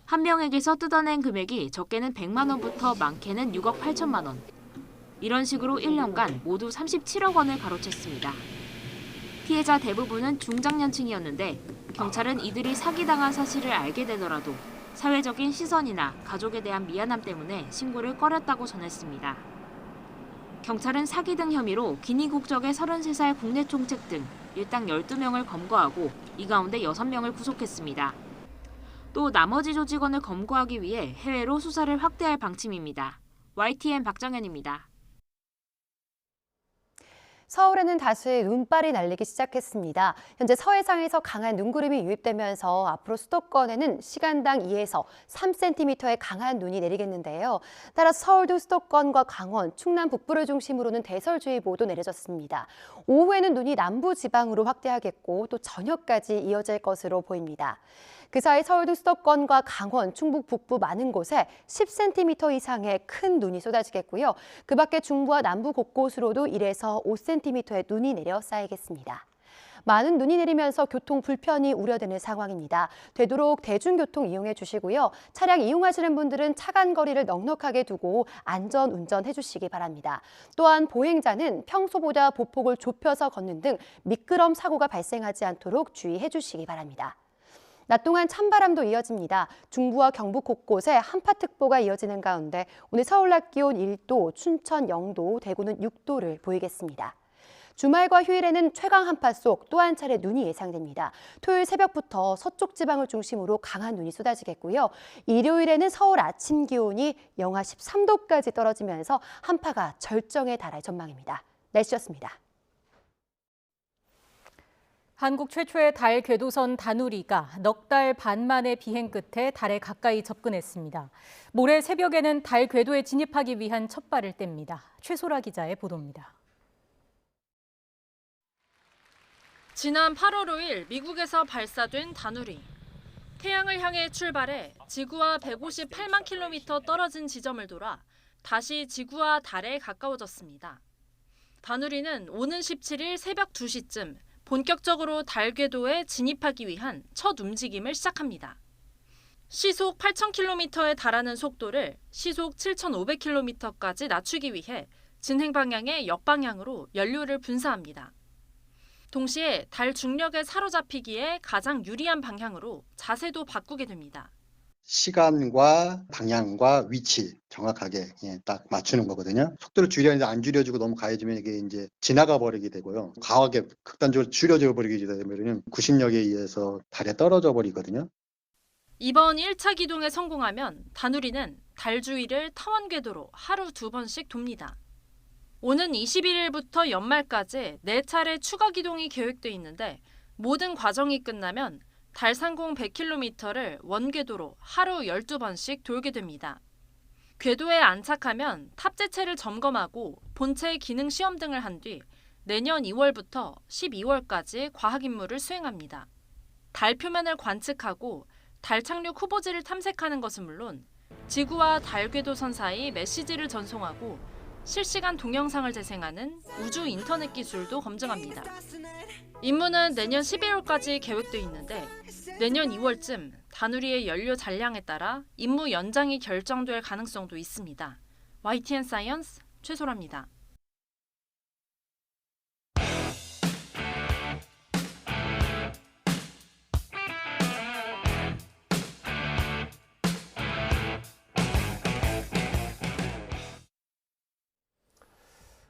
한 명에게서 뜯어낸 금액이 적게는 100만 원부터 많게는 6억 8천만 원. 이런 식으로 1년간 모두 37억 원을 가로챘습니다. 피해자 대부분은 중장년층이었는데 경찰은 이들이 사기당한 사실을 알게 되더라도 사회적인 시선이나 가족에 대한 미안함 때문에 신고를 꺼렸다고 전했습니다. 경찰은 사기 등 혐의로 기니 국적의 33살 국내 총책 등 일당 12명을 검거하고 이 가운데 6명을 구속했습니다. 또 나머지 조직원을 검거하기 위해 해외로 수사를 확대할 방침입니다. YTN 박정현입니다. 서울에는 다시 눈발이 날리기 시작했습니다. 현재 서해상에서 강한 눈구름이 유입되면서 앞으로 수도권에는 시간당 2에서 3cm의 강한 눈이 내리겠는데요. 따라 서울도 수도권과 강원, 충남 북부를 중심으로는 대설주의보도 내려졌습니다. 오후에는 눈이 남부 지방으로 확대하겠고 또 저녁까지 이어질 것으로 보입니다. 그 사이 서울도 수도권과 강원, 충북 북부 많은 곳에 10cm 이상의 큰 눈이 쏟아지겠고요. 그 밖에 중부와 남부 곳곳으로도 1에서 5cm의 눈이 내려 쌓이겠습니다. 많은 눈이 내리면서 교통 불편이 우려되는 상황입니다. 되도록 대중교통 이용해 주시고요. 차량 이용하시는 분들은 차간 거리를 넉넉하게 두고 안전 운전해 주시기 바랍니다. 또한 보행자는 평소보다 보폭을 좁혀서 걷는 등 미끄럼 사고가 발생하지 않도록 주의해 주시기 바랍니다. 낮 동안 찬바람도 이어집니다. 중부와 경북 곳곳에 한파특보가 이어지는 가운데 오늘 서울 낮 기온 1도, 춘천 0도, 대구는 6도를 보이겠습니다. 주말과 휴일에는 최강 한파 속 또 한 차례 눈이 예상됩니다. 토요일 새벽부터 서쪽 지방을 중심으로 강한 눈이 쏟아지겠고요. 일요일에는 서울 아침 기온이 영하 13도까지 떨어지면서 한파가 절정에 달할 전망입니다. 날씨였습니다. 한국 최초의 달 궤도선 다누리가 넉 달 반 만의 비행 끝에 달에 가까이 접근했습니다. 모레 새벽에는 달 궤도에 진입하기 위한 첫 발을 뗍니다. 최소라 기자의 보도입니다. 지난 8월 5일 미국에서 발사된 다누리. 태양을 향해 출발해 지구와 158만 킬로미터 떨어진 지점을 돌아 다시 지구와 달에 가까워졌습니다. 다누리는 오는 17일 새벽 2시쯤 본격적으로 달 궤도에 진입하기 위한 첫 움직임을 시작합니다. 시속 8,000km에 달하는 속도를 시속 7,500km까지 낮추기 위해 진행 방향의 역방향으로 연료를 분사합니다. 동시에 달 중력에 사로잡히기에 가장 유리한 방향으로 자세도 바꾸게 됩니다. 시간과 방향과 위치 정확하게 딱 맞추는 거거든요. 속도를 줄이는데 안 줄여주고 너무 가해지면 이게 이제 지나가 버리게 되고요. 과하게 극단적으로 줄여져 버리게 되면 구심력에 의해서 달에 떨어져 버리거든요. 이번 1차 기동에 성공하면 다누리는 달 주위를 타원 궤도로 하루 2번씩 돕니다. 오는 21일부터 연말까지 4차례 추가 기동이 계획돼 있는데 모든 과정이 끝나면 달 상공 100km를 원궤도로 하루 12번씩 돌게 됩니다. 궤도에 안착하면 탑재체를 점검하고 본체 기능 시험 등을 한 뒤 내년 2월부터 12월까지 과학 임무를 수행합니다. 달 표면을 관측하고 달 착륙 후보지를 탐색하는 것은 물론 지구와 달 궤도선 사이 메시지를 전송하고 실시간 동영상을 재생하는 우주 인터넷 기술도 검증합니다. 임무는 내년 12월까지 계획돼 있는데 내년 2월쯤 다누리의 연료 잔량에 따라 임무 연장이 결정될 가능성도 있습니다. YTN 사이언스 최소라입니다.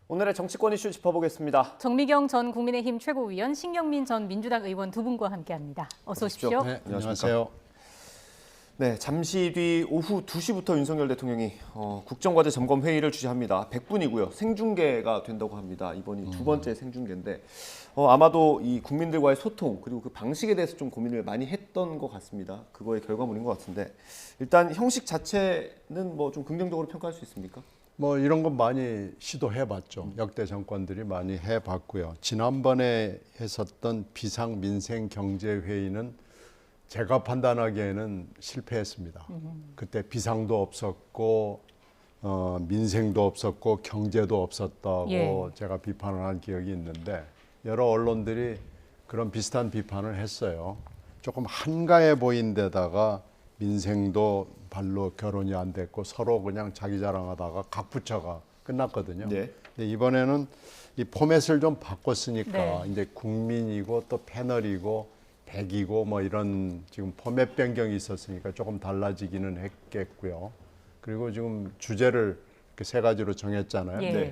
오늘의 정치권 이슈 짚어보겠습니다. 정미경 전 국민의힘 최고위원, 신경민 전 민주당 의원 두 분과 함께합니다. 어서 오십시오. 네, 안녕하세요. 네, 잠시 뒤 오후 2시부터 윤석열 대통령이 국정과제 점검 회의를 주재합니다. 100분이고요. 생중계가 된다고 합니다. 이번이 두 번째 생중계인데 아마도 이 국민들과의 소통 그리고 그 방식에 대해서 좀 고민을 많이 했던 것 같습니다. 그거의 결과물인 것 같은데 일단 형식 자체는 뭐 좀 긍정적으로 평가할 수 있습니까? 뭐 이런 건 많이 시도해봤죠. 역대 정권들이 많이 해봤고요. 지난번에 했었던 비상민생경제회의는 제가 판단하기에는 실패했습니다. 그때 비상도 없었고 민생도 없었고 경제도 없었다고 제가 비판을 한 기억이 있는데 여러 언론들이 그런 비슷한 비판을 했어요. 조금 한가해 보인 데다가 민생도 발로 결혼이 안 됐고 서로 그냥 자기 자랑하다가 각 부처가 끝났거든요. 근데 이번에는 이 포맷을 좀 바꿨으니까 이제 국민이고 또 패널이고 100이고 뭐 이런 지금 포맷 변경이 있었으니까 조금 달라지기는 했겠고요. 그리고 지금 주제를 이렇게 세 가지로 정했잖아요.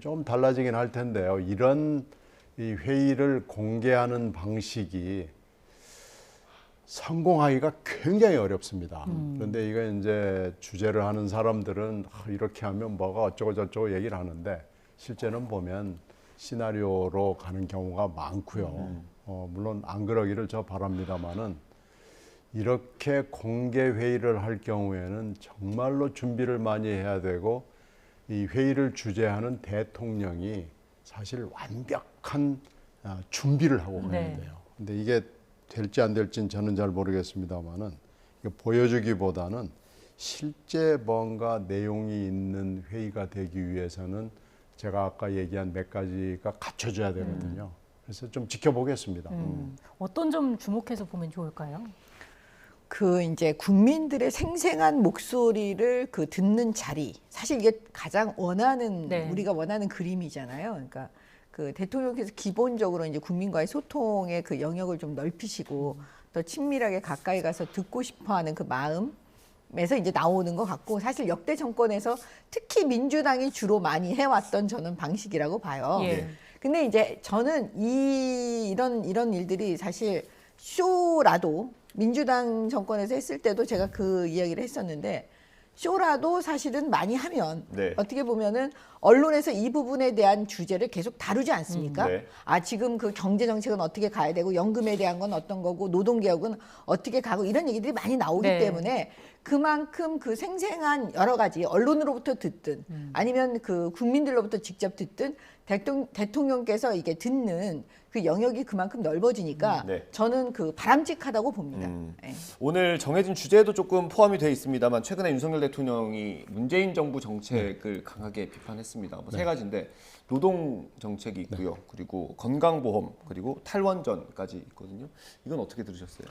좀 달라지긴 할 텐데요. 이런 이 회의를 공개하는 방식이 성공하기가 굉장히 어렵습니다. 그런데 이거 이제 주제를 하는 사람들은 이렇게 하면 뭐가 어쩌고 저쩌고 얘기를 하는데 실제는 보면 시나리오로 가는 경우가 많고요. 물론 안 그러기를 저 바랍니다만은 이렇게 공개 회의를 할 경우에는 정말로 준비를 많이 해야 되고 이 회의를 주재하는 대통령이 사실 완벽한 준비를 하고 가야 돼요. 근데 이게 될지 안 될지는 저는 잘 모르겠습니다만은 보여주기보다는 실제 뭔가 내용이 있는 회의가 되기 위해서는 제가 아까 얘기한 몇 가지가 갖춰져야 되거든요. 그래서 좀 지켜보겠습니다. 어떤 점 주목해서 보면 좋을까요? 이제 국민들의 생생한 목소리를 듣는 자리, 사실 이게 가장 원하는 우리가 원하는 그림이잖아요. 그러니까 대통령께서 기본적으로 이제 국민과의 소통의 영역을 좀 넓히시고 더 친밀하게 가까이 가서 듣고 싶어하는 그 마음에서 이제 나오는 것 같고 사실 역대 정권에서 특히 민주당이 주로 많이 해왔던 저는 방식이라고 봐요. 근데 이제 저는 이런 일들이 사실 쇼라도 민주당 정권에서 했을 때도 제가 그 이야기를 했었는데 쇼라도 사실은 많이 하면 어떻게 보면은 언론에서 이 부분에 대한 주제를 계속 다루지 않습니까? 지금 그 경제 정책은 어떻게 가야 되고 연금에 대한 건 어떤 거고 노동개혁은 어떻게 가고 이런 얘기들이 많이 나오기 때문에 그만큼 그 생생한 여러 가지 언론으로부터 듣든 아니면 그 국민들로부터 직접 듣든 대통령께서 이게 듣는 그 영역이 그만큼 넓어지니까 저는 바람직하다고 봅니다. 오늘 정해진 주제도 조금 포함이 되어 있습니다만 최근에 윤석열 대통령이 문재인 정부 정책을 강하게 비판했습니다. 뭐 세 가지인데 노동 정책이 있고요. 그리고 건강보험 그리고 탈원전까지 있거든요. 이건 어떻게 들으셨어요?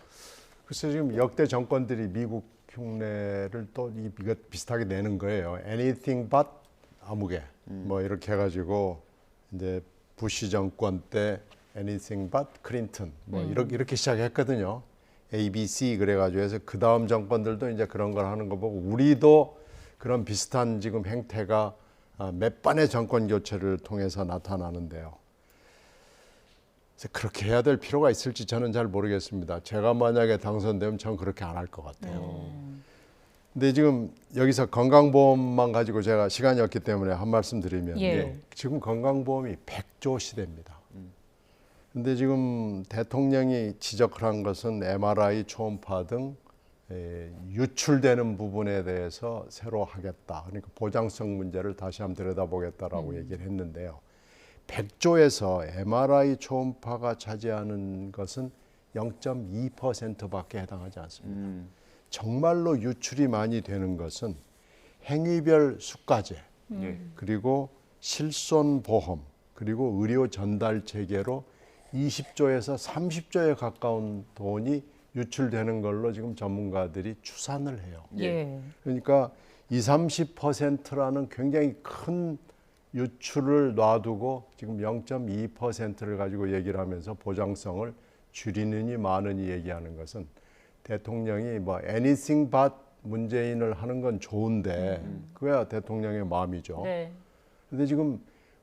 글쎄 지금 역대 정권들이 미국 흉내를 또 이거 비슷하게 내는 거예요. Anything but 아무개 뭐 이렇게 해가지고 이제 부시 정권 때 anything but 클린턴 뭐 이렇게 시작했거든요. ABC 그래가지고 해서 그 다음 정권들도 이제 그런 걸 하는 거 보고 우리도 그런 비슷한 지금 행태가 몇 번의 정권 교체를 통해서 나타나는데요. 그래서 그렇게 해야 될 필요가 있을지 저는 잘 모르겠습니다. 제가 만약에 당선되면 전 그렇게 안 할 것 같아요. 근데 지금 여기서 건강보험만 가지고 제가 시간이 없기 때문에 한 말씀 드리면 지금 건강보험이 100조 시대입니다. 근데 지금 대통령이 지적을 한 것은 MRI, 초음파 등 유출되는 부분에 대해서 새로 하겠다. 그러니까 보장성 문제를 다시 한번 들여다보겠다라고 얘기를 했는데요. 100조에서 MRI, 초음파가 차지하는 것은 0.2%밖에 해당하지 않습니다. 정말로 유출이 많이 되는 것은 행위별 수가제, 그리고 실손보험, 그리고 의료 전달 체계로 20조에서 30조에 가까운 돈이 유출되는 걸로 지금 전문가들이 추산을 해요. 그러니까 20, 30%라는 굉장히 큰 유출을 놔두고 지금 0.2%를 가지고 얘기를 하면서 보장성을 줄이느니 마느니 얘기하는 것은 대통령이 뭐 anything but 문재인을 하는 건 좋은데 그거야 대통령의 마음이죠. 그런데 지금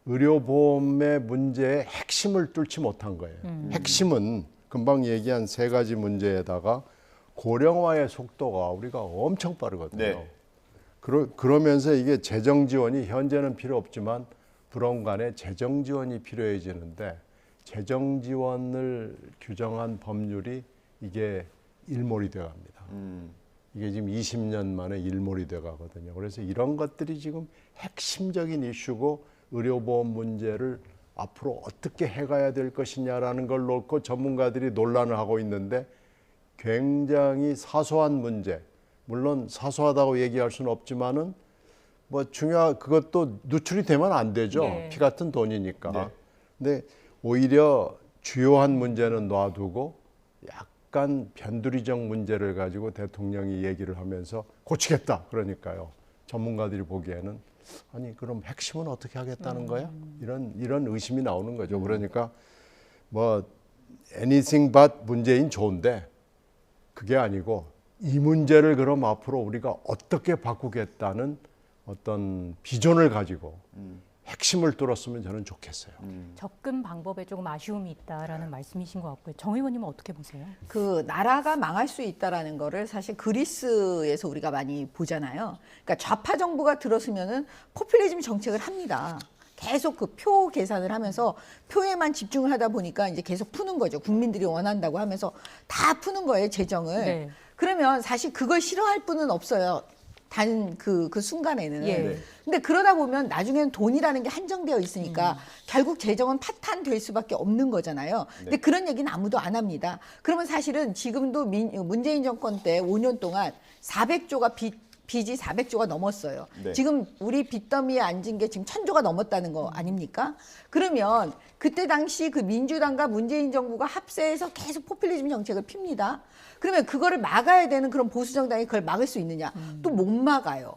의료보험의 문제의 핵심을 뚫지 못한 거예요. 핵심은 금방 얘기한 세 가지 문제에다가 고령화의 속도가 우리가 엄청 빠르거든요. 그러면서 이게 재정 지원이 현재는 필요 없지만 불언간에 재정 지원이 필요해지는데 재정 지원을 규정한 법률이 이게 일몰이 되어 갑니다. 이게 지금 20년 만에 일몰이 되어 가거든요. 그래서 이런 것들이 지금 핵심적인 이슈고 의료보험 문제를 앞으로 어떻게 해가야 될 것이냐라는 걸 놓고 전문가들이 논란을 하고 있는데 굉장히 사소한 문제, 물론 사소하다고 얘기할 수는 없지만은 뭐 그것도 누출이 되면 안 되죠. 피 같은 돈이니까. 근데 오히려 주요한 문제는 놔두고 약간 변두리적 문제를 가지고 대통령이 얘기를 하면서 고치겠다. 그러니까요. 전문가들이 보기에는 아니 그럼 핵심은 어떻게 하겠다는 거야? 이런 의심이 나오는 거죠. 그러니까 뭐 anything but 문재인 좋은데 그게 아니고 이 문제를 그럼 앞으로 우리가 어떻게 바꾸겠다는 어떤 비전을 가지고 핵심을 뚫었으면 저는 좋겠어요. 접근 방법에 조금 아쉬움이 있다라는 말씀이신 것 같고요. 정 의원님은 어떻게 보세요? 그 나라가 망할 수 있다라는 거를 사실 그리스에서 우리가 많이 보잖아요. 그러니까 좌파 정부가 들었으면은 포퓰리즘 정책을 합니다. 계속 그 표 계산을 하면서 표에만 집중을 하다 보니까 이제 계속 푸는 거죠. 국민들이 원한다고 하면서 다 푸는 거예요, 재정을. 그러면 사실 그걸 싫어할 분은 없어요. 단 그 순간에는. 근데 그러다 보면 나중에는 돈이라는 게 한정되어 있으니까 결국 재정은 파탄될 수밖에 없는 거잖아요. 근데 그런 얘기는 아무도 안 합니다. 그러면 사실은 지금도 문재인 정권 때 5년 동안 400조가 빚이 400조가 넘었어요. 지금 우리 빚더미에 앉은 게 지금 1000조가 넘었다는 거 아닙니까? 그러면 그때 당시 그 민주당과 문재인 정부가 합세해서 계속 포퓰리즘 정책을 핍니다. 그러면 그거를 막아야 되는 그런 보수 정당이 그걸 막을 수 있느냐? 또 못 막아요.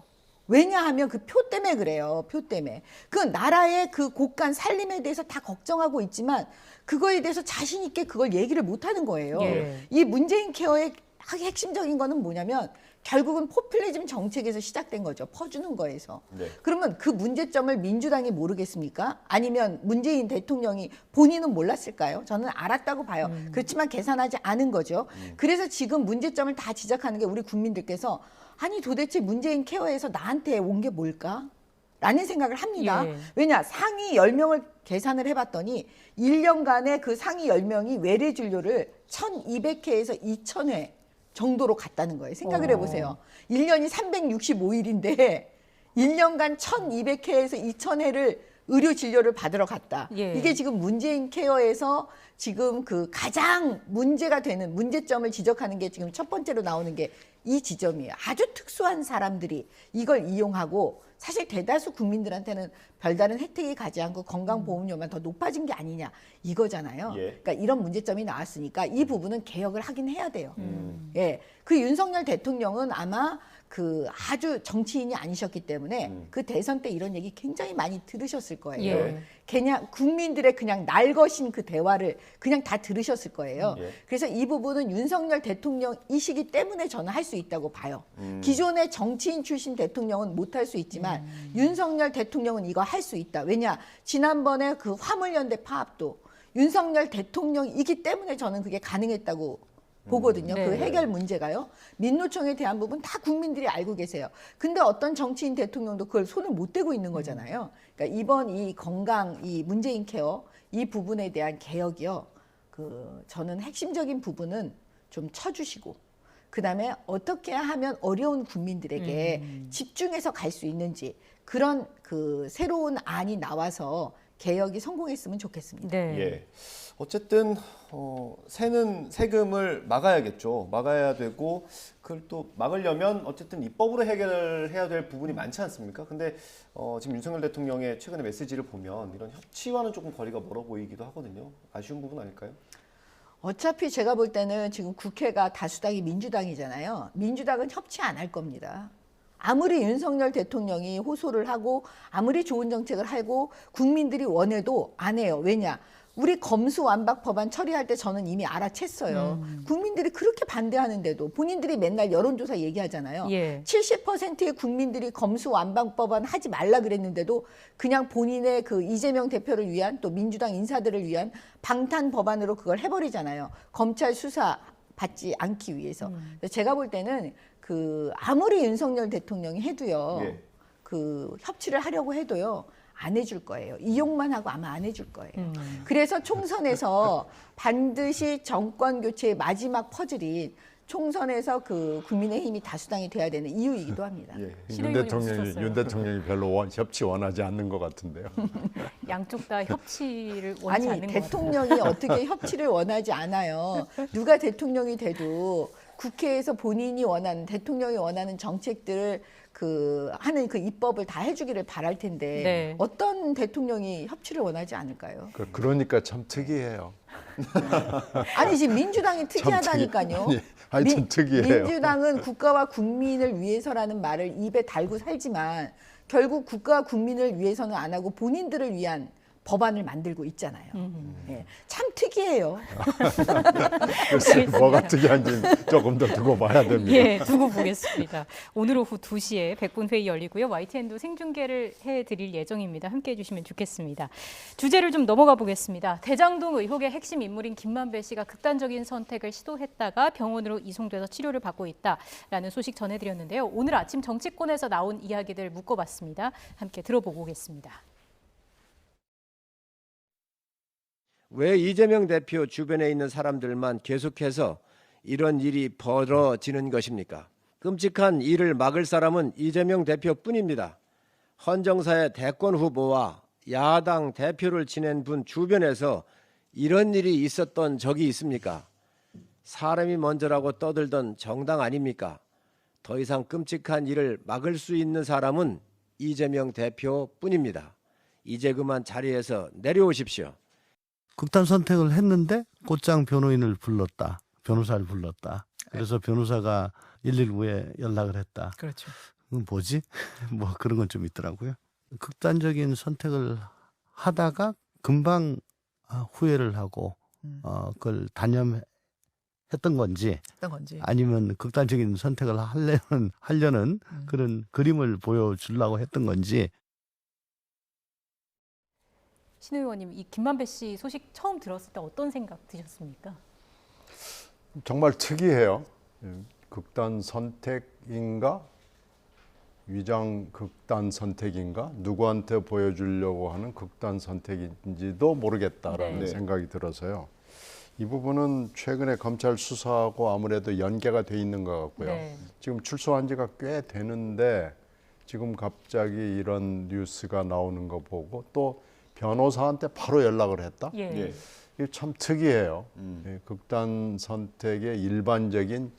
왜냐하면 그 표 때문에 그래요. 표 때문에. 그 나라의 그 곳간 살림에 대해서 다 걱정하고 있지만 그거에 대해서 자신 있게 그걸 얘기를 못 하는 거예요. 이 문재인 케어의 핵심적인 거는 뭐냐면 결국은 포퓰리즘 정책에서 시작된 거죠. 퍼주는 거에서. 그러면 그 문제점을 민주당이 모르겠습니까? 아니면 문재인 대통령이 본인은 몰랐을까요? 저는 알았다고 봐요. 그렇지만 계산하지 않은 거죠. 그래서 지금 문제점을 다 지적하는 게 우리 국민들께서 아니 도대체 문재인 케어에서 나한테 온 게 뭘까? 라는 생각을 합니다. 왜냐? 상위 10명을 계산을 해봤더니 1년간에 그 상위 10명이 외래 진료를 1200회에서 2000회 정도로 갔다는 거예요. 생각을 해보세요. 1년이 365일인데 1년간 1200회에서 2000회를 의료 진료를 받으러 갔다. 이게 지금 문재인 케어에서 지금 그 가장 문제가 되는 문제점을 지적하는 게 지금 첫 번째로 나오는 게 이 지점이에요. 아주 특수한 사람들이 이걸 이용하고 사실 대다수 국민들한테는 별다른 혜택이 가지 않고 건강보험료만 더 높아진 게 아니냐 이거잖아요. 예. 그러니까 이런 문제점이 나왔으니까 이 부분은 개혁을 하긴 해야 돼요. 예, 그 윤석열 대통령은 아마 그 아주 정치인이 아니셨기 때문에 그 대선 때 이런 얘기 굉장히 많이 들으셨을 거예요. 예. 그냥 국민들의 그냥 날것인 그 대화를 그냥 다 들으셨을 거예요. 예. 그래서 이 부분은 윤석열 대통령이시기 때문에 저는 할 수 있다고 봐요. 기존의 정치인 출신 대통령은 못 할 수 있지만 윤석열 대통령은 이거 할 수 있다. 왜냐? 지난번에 그 화물연대 파업도 윤석열 대통령이기 때문에 저는 그게 가능했다고 보거든요. 네. 그 해결 문제가요. 민노총에 대한 부분 다 국민들이 알고 계세요. 근데 어떤 정치인 대통령도 그걸 손을 못 대고 있는 거잖아요. 그러니까 이번 이 건강, 이 문재인 케어 이 부분에 대한 개혁이요. 그 저는 핵심적인 부분은 좀 쳐주시고 그다음에 어떻게 하면 어려운 국민들에게 집중해서 갈 수 있는지 그런 그 새로운 안이 나와서 개혁이 성공했으면 좋겠습니다. 네. 예. 어쨌든 새는 세금을 막아야겠죠. 막아야 되고 그걸 또 막으려면 어쨌든 입법으로 해결해야 될 부분이 많지 않습니까? 근데 지금 윤석열 대통령의 최근의 메시지를 보면 이런 협치와는 조금 거리가 멀어 보이기도 하거든요. 아쉬운 부분 아닐까요? 어차피 제가 볼 때는 지금 국회가 다수당이 민주당이잖아요. 민주당은 협치 안 할 겁니다. 아무리 윤석열 대통령이 호소를 하고 아무리 좋은 정책을 하고 국민들이 원해도 안 해요. 왜냐? 우리 검수완박 법안 처리할 때 저는 이미 알아챘어요. 국민들이 그렇게 반대하는데도 본인들이 맨날 여론조사 얘기하잖아요. 예. 70%의 국민들이 검수완박 법안 하지 말라 그랬는데도 그냥 본인의 그 이재명 대표를 위한 또 민주당 인사들을 위한 방탄 법안으로 그걸 해버리잖아요. 검찰 수사 받지 않기 위해서. 제가 볼 때는 그 아무리 윤석열 대통령이 해도요. 예. 그 협치를 하려고 해도요. 안 해줄 거예요. 이용만 하고 아마 안 해줄 거예요. 그래서 총선에서 반드시 정권 교체의 마지막 퍼즐인 총선에서 그 국민의힘이 다수당이 돼야 되는 이유이기도 합니다. 예, 윤 대통령이 별로 협치 원하지 않는 것 같은데요. 양쪽 다 협치를 원하지 않는 것 같아요. 대통령이 어떻게 협치를 원하지 않아요. 누가 대통령이 돼도 국회에서 본인이 원하는 대통령이 원하는 정책들을 그 하는 그 입법을 다 해주기를 바랄 텐데 네. 어떤 대통령이 협치를 원하지 않을까요? 그러니까 참 특이해요. 아니 지금 민주당이 특이하다니까요. 아니 참 특이해요. 민주당은 국가와 국민을 위해서라는 말을 입에 달고 살지만 결국 국가와 국민을 위해서는 안 하고 본인들을 위한 법안을 만들고 있잖아요. 예, 참 특이해요. 글쎄 뭐가 특이한지 조금 더 두고 봐야 됩니다. 예, 두고 보겠습니다. 오늘 오후 2시에 100분 회의 열리고요. YTN도 생중계를 해드릴 예정입니다. 함께해 주시면 좋겠습니다. 주제를 좀 넘어가 보겠습니다. 대장동 의혹의 핵심 인물인 김만배 씨가 극단적인 선택을 시도했다가 병원으로 이송돼서 치료를 받고 있다라는 소식 전해드렸는데요. 오늘 아침 정치권에서 나온 이야기들 묶어봤습니다. 함께 들어보고 오겠습니다. 왜 이재명 대표 주변에 있는 사람들만 계속해서 이런 일이 벌어지는 것입니까? 끔찍한 일을 막을 사람은 이재명 대표뿐입니다. 헌정사의 대권 후보와 야당 대표를 지낸 분 주변에서 이런 일이 있었던 적이 있습니까? 사람이 먼저라고 떠들던 정당 아닙니까? 더 이상 끔찍한 일을 막을 수 있는 사람은 이재명 대표뿐입니다. 이제 그만 자리에서 내려오십시오. 극단 선택을 했는데 곧장 변호인을 불렀다. 변호사를 불렀다. 그래서 변호사가 119에 연락을 했다. 그렇죠. 뭐지? 뭐 그런 건 좀 있더라고요. 극단적인 선택을 하다가 금방 후회를 하고 그걸 단념했던 건지 아니면 극단적인 선택을 하려는 그런 그림을 보여주려고 했던 건지. 신 의원님, 이 김만배 씨 소식 처음 들었을 때 어떤 생각 드셨습니까? 정말 특이해요. 극단 선택인가? 위장 극단 선택인가? 누구한테 보여주려고 하는 극단 선택인지도 모르겠다라는 네. 생각이 들어서요. 이 부분은 최근에 검찰 수사하고 아무래도 연계가 돼 있는 것 같고요. 네. 지금 출소한 지가 꽤 되는데 지금 갑자기 이런 뉴스가 나오는 거 보고 또 변호사한테 바로 연락을 했다? 예. 이게 참 특이해요. 극단 선택의 일반적인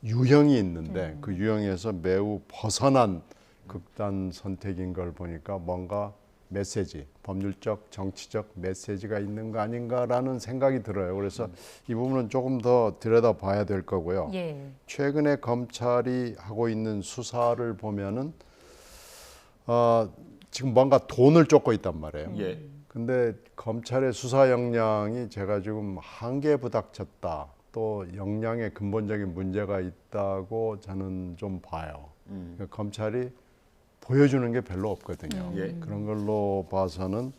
유형이 있는데 그 유형에서 매우 벗어난 극단 선택인 걸 보니까 뭔가 메시지, 법률적, 정치적 메시지가 있는 거 아닌가라는 생각이 들어요. 그래서 이 부분은 조금 더 들여다봐야 될 거고요. 예. 최근에 검찰이 하고 있는 수사를 보면은 지금 뭔가 돈을 쫓고 있단 말이에요. 예. 근데 검찰의 수사 역량이 제가 지금 한계에 부닥쳤다. 또 역량에 근본적인 문제가 있다고 저는 좀 봐요. 그러니까 검찰이 보여주는 게 별로 없거든요. 그런 걸로 봐서는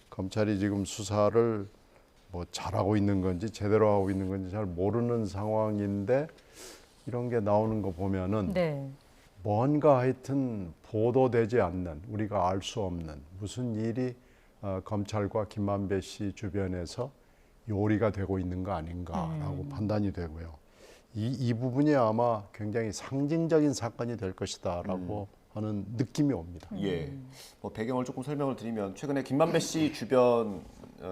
검찰이 지금 수사를 뭐 잘하고 있는 건지 제대로 하고 있는 건지 잘 모르는 상황인데 이런 게 나오는 거 보면은 뭔가 하여튼 보도되지 않는, 우리가 알 수 없는 무슨 일이 검찰과 김만배 씨 주변에서 요리가 되고 있는 거 아닌가라고 판단이 되고요. 이 부분이 아마 굉장히 상징적인 사건이 될 것이다라고 하는 느낌이 옵니다. 예. 뭐 배경을 조금 설명을 드리면 최근에 김만배 씨 주변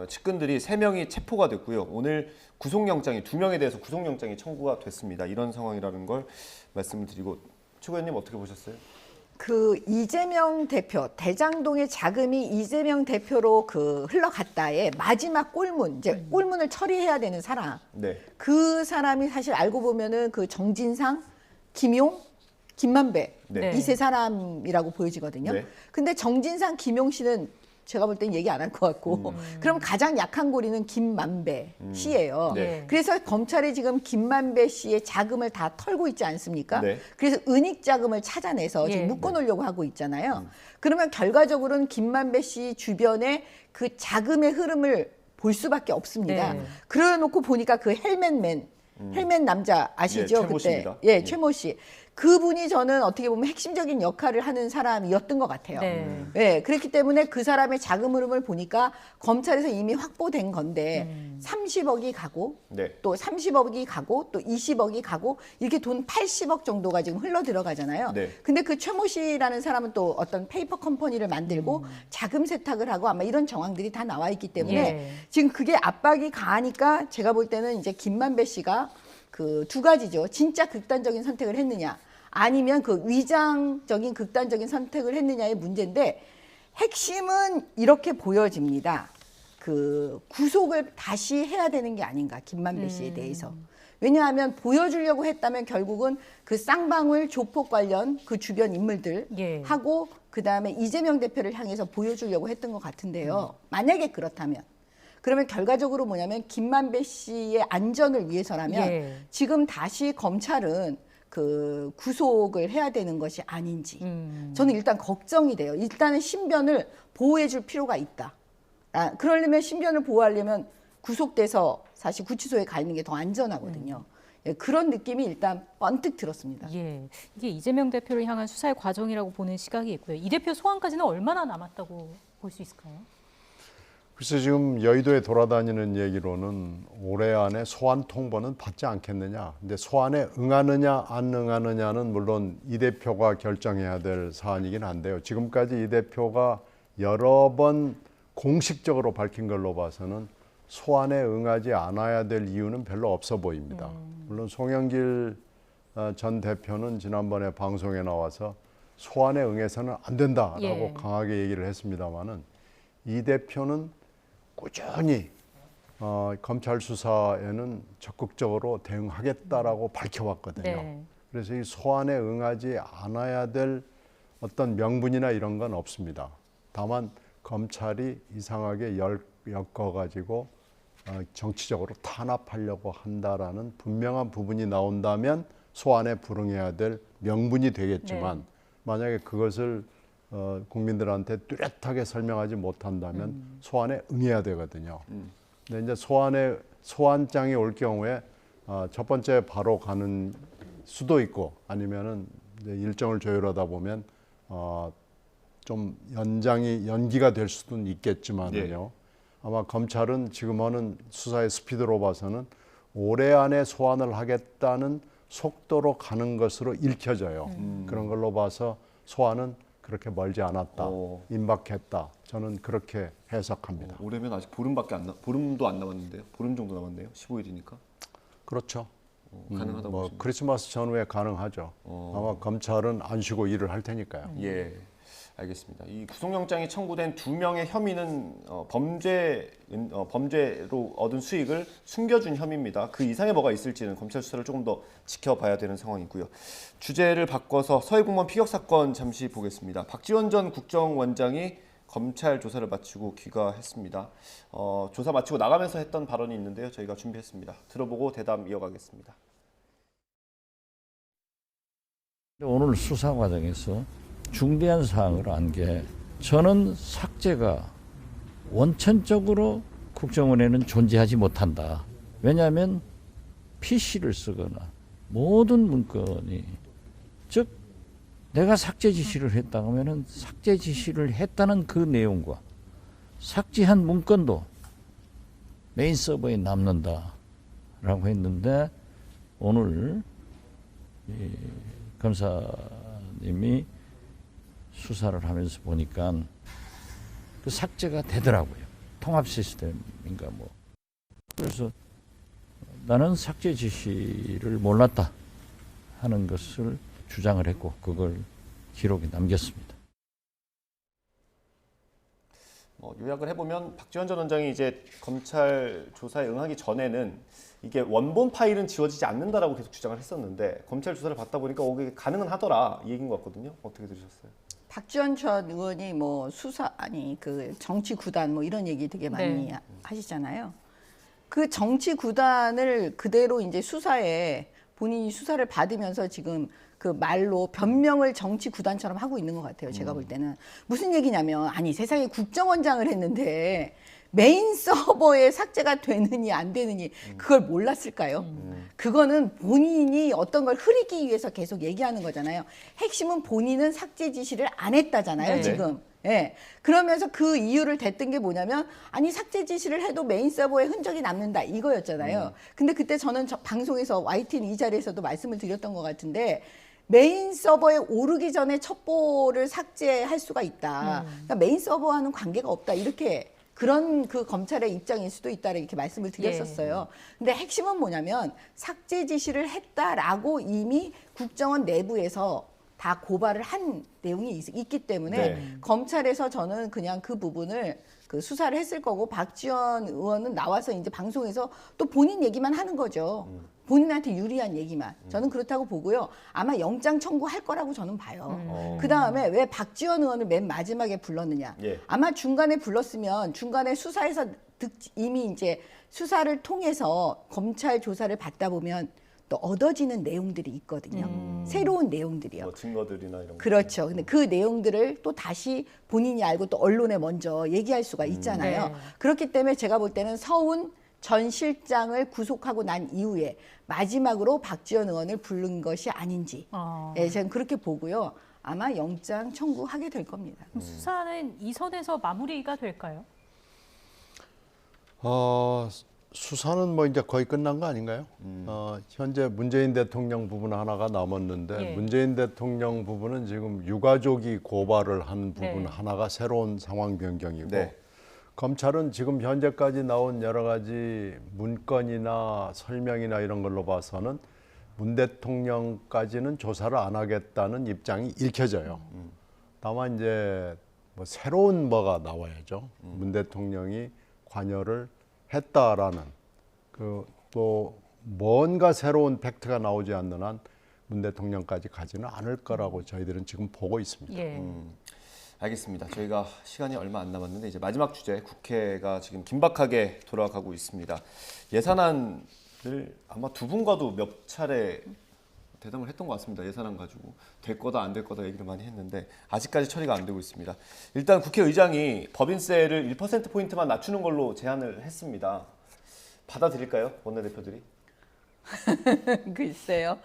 측근들이 3명이 체포가 됐고요. 오늘 구속영장이 2명에 대해서 구속영장이 청구가 됐습니다. 이런 상황이라는 걸 말씀을 드리고 최 의원님 어떻게 보셨어요? 그 이재명 대표, 대장동의 자금이 이재명 대표로 그 흘러갔다의 마지막 꼴문, 이제 꼴문을 처리해야 되는 사람. 그 사람이 사실 알고 보면은 그 정진상, 김용, 김만배 이 세 사람이라고 보여지거든요. 근데 정진상, 김용 씨는 제가 볼 땐 얘기 안 할 것 같고 그럼 가장 약한 고리는 김만배 씨예요. 그래서 검찰이 지금 김만배 씨의 자금을 다 털고 있지 않습니까? 그래서 은닉 자금을 찾아내서 지금 묶어놓으려고 하고 있잖아요. 그러면 결과적으로는 김만배 씨 주변에 그 자금의 흐름을 볼 수밖에 없습니다. 그래놓고 보니까 그 헬멧맨 남자 아시죠? 최모 그때 씨입니다. 최모 씨. 그분이 저는 어떻게 보면 핵심적인 역할을 하는 사람이었던 것 같아요. 그렇기 때문에 그 사람의 자금 흐름을 보니까 검찰에서 이미 확보된 건데 30억이 가고 또 30억이 가고 또 20억이 가고 이렇게 돈 80억 정도가 지금 흘러 들어가잖아요. 근데 그 최모 씨라는 사람은 또 어떤 페이퍼 컴퍼니를 만들고 자금 세탁을 하고 아마 이런 정황들이 다 나와 있기 때문에 지금 그게 압박이 가하니까 제가 볼 때는 이제 김만배 씨가 그 2가지죠. 진짜 극단적인 선택을 했느냐 아니면 그 위장적인 극단적인 선택을 했느냐의 문제인데 핵심은 이렇게 보여집니다. 그 구속을 다시 해야 되는 게 아닌가 김만배 씨에 대해서. 왜냐하면 보여주려고 했다면 결국은 그 쌍방울 조폭 관련 그 주변 인물들 하고 그다음에 이재명 대표를 향해서 보여주려고 했던 것 같은데요. 만약에 그렇다면 그러면 결과적으로 뭐냐면 김만배 씨의 안전을 위해서라면 지금 다시 검찰은 그 구속을 해야 되는 것이 아닌지 저는 일단 걱정이 돼요. 일단은 신변을 보호해 줄 필요가 있다. 그러려면 신변을 보호하려면 구속돼서 사실 구치소에 가 있는 게 더 안전하거든요. 그런 느낌이 일단 번뜩 들었습니다. 이게 이재명 대표를 향한 수사의 과정이라고 보는 시각이 있고요. 이 대표 소환까지는 얼마나 남았다고 볼 수 있을까요? 글쎄 지금 여의도에 돌아다니는 얘기로는 올해 안에 소환 통보는 받지 않겠느냐. 근데 소환에 응하느냐 안 응하느냐는 물론 이 대표가 결정해야 될 사안이긴 한데요. 지금까지 이 대표가 여러 번 공식적으로 밝힌 걸로 봐서는 소환에 응하지 않아야 될 이유는 별로 없어 보입니다. 물론 송영길 전 대표는 지난번에 방송에 나와서 소환에 응해서는 안 된다라고 강하게 얘기를 했습니다마는 이 대표는 꾸준히 검찰 수사에는 적극적으로 대응하겠다라고 밝혀왔거든요. 그래서 이 소환에 응하지 않아야 될 어떤 명분이나 이런 건 없습니다. 다만 검찰이 이상하게 엮어가지고 정치적으로 탄압하려고 한다라는 분명한 부분이 나온다면 소환에 불응해야 될 명분이 되겠지만 만약에 그것을 국민들한테 뚜렷하게 설명하지 못한다면 소환에 응해야 되거든요. 근데 이제 소환장이 올 경우에 첫 번째 바로 가는 수도 있고 아니면은 이제 일정을 조율하다 보면 좀 연기가 될 수도 있겠지만요. 아마 검찰은 지금 하는 수사의 스피드로 봐서는 올해 안에 소환을 하겠다는 속도로 가는 것으로 읽혀져요. 그런 걸로 봐서 소환은 그렇게 멀지 않았다, 임박했다. 저는 그렇게 해석합니다. 올해면 아직 보름도 안 남았는데요. 보름 정도 남았네요. 15일이니까. 그렇죠. 가능하다고 뭐 보십니까? 크리스마스 전후에 가능하죠. 아마 검찰은 안 쉬고 일을 할 테니까요. 예, 알겠습니다. 이 구속영장이 청구된 2명의 혐의는 범죄로 얻은 수익을 숨겨준 혐의입니다. 그 이상의 뭐가 있을지는 검찰 수사를 조금 더 지켜봐야 되는 상황이고요. 주제를 바꿔서 서해공무원 피격 사건 잠시 보겠습니다. 박지원 전 국정원장이 검찰 조사를 마치고 귀가했습니다. 조사 마치고 나가면서 했던 발언이 있는데요. 저희가 준비했습니다. 들어보고 대담 이어가겠습니다. 오늘 수사 과정에서 중대한 사항을 안 게 저는 삭제가 원천적으로 국정원에는 존재하지 못한다. 왜냐하면 PC를 쓰거나 모든 문건이 즉 내가 삭제 지시를 했다 하면은 삭제 지시를 했다는 그 내용과 삭제한 문건도 메인 서버에 남는다라고 했는데 오늘 검사님이 수사를 하면서 보니까 그 삭제가 되더라고요. 통합 시스템인가 뭐. 그래서 나는 삭제 지시를 몰랐다 하는 것을 주장을 했고 그걸 기록에 남겼습니다. 요약을 해보면 박지원 전 원장이 이제 검찰 조사에 응하기 전에는 이게 원본 파일은 지워지지 않는다라고 계속 주장을 했었는데 검찰 조사를 받다 보니까 이게 가능은 하더라 이 얘기인 것 같거든요. 어떻게 들으셨어요? 박지원 전 의원이 뭐 그 정치 구단 뭐 이런 얘기 되게 많이 네. 하시잖아요. 그 정치 구단을 그대로 이제 수사에 본인이 수사를 받으면서 지금 그 말로 변명을 정치 구단처럼 하고 있는 것 같아요. 제가 볼 때는 무슨 얘기냐면 아니 세상에 국정원장을 했는데 메인 서버에 삭제가 되느니 안 되느니 그걸 몰랐을까요? 그거는 본인이 어떤 걸 흐리기 위해서 계속 얘기하는 거잖아요. 핵심은 본인은 삭제 지시를 안 했다잖아요. 네. 지금. 예. 그러면서 그 이유를 댔던 게 뭐냐면 아니 삭제 지시를 해도 메인 서버에 흔적이 남는다 이거였잖아요. 근데 그때 저는 방송에서 YTN 이 자리에서도 말씀을 드렸던 것 같은데 메인 서버에 오르기 전에 첩보를 삭제할 수가 있다. 그러니까 메인 서버와는 관계가 없다. 이렇게 그런 그 검찰의 입장일 수도 있다 이렇게 말씀을 드렸었어요. 근데 핵심은 뭐냐면 삭제 지시를 했다라고 이미 국정원 내부에서 다 고발을 한 내용이 있기 때문에 검찰에서 저는 그냥 그 부분을 그 수사를 했을 거고 박지원 의원은 나와서 이제 방송에서 또 본인 얘기만 하는 거죠. 본인한테 유리한 얘기만. 저는 그렇다고 보고요. 아마 영장 청구할 거라고 저는 봐요. 그다음에 왜 박지원 의원을 맨 마지막에 불렀느냐. 아마 중간에 불렀으면 중간에 수사에서 이미 이제 수사를 통해서 검찰 조사를 받다 보면 또 얻어지는 내용들이 있거든요. 새로운 내용들이요. 뭐 증거들이나 이런 거. 그렇죠. 근데 그 내용들을 또 다시 본인이 알고 또 언론에 먼저 얘기할 수가 있잖아요. 네. 그렇기 때문에 제가 볼 때는 서훈 전 실장을 구속하고 난 이후에 마지막으로 박지원 의원을 부른 것이 아닌지 예, 저는 그렇게 보고요. 아마 영장 청구하게 될 겁니다. 수사는 이 선에서 마무리가 될까요? 수사는 뭐 이제 거의 끝난 거 아닌가요? 현재 문재인 대통령 부분 하나가 남았는데 문재인 대통령 부분은 지금 유가족이 고발을 한 부분 하나가 새로운 상황 변경이고 검찰은 지금 현재까지 나온 여러 가지 문건이나 설명이나 이런 걸로 봐서는 문 대통령까지는 조사를 안 하겠다는 입장이 읽혀져요. 다만 이제 뭐 새로운 뭐가 나와야죠. 문 대통령이 관여를 했다라는 그 또 뭔가 새로운 팩트가 나오지 않는 한 문 대통령까지 가지는 않을 거라고 저희들은 지금 보고 있습니다. 알겠습니다. 저희가 시간이 얼마 안 남았는데 이제 마지막 주제 국회가 지금 긴박하게 돌아가고 있습니다. 예산안을 아마 두 분과도 몇 차례 대담을 했던 것 같습니다. 예산안 가지고 될 거다 안 될 거다 얘기를 많이 했는데 아직까지 처리가 안 되고 있습니다. 일단 국회의장이 법인세를 1%포인트만 낮추는 걸로 제안을 했습니다. 받아들일까요? 원내대표들이? 글쎄요.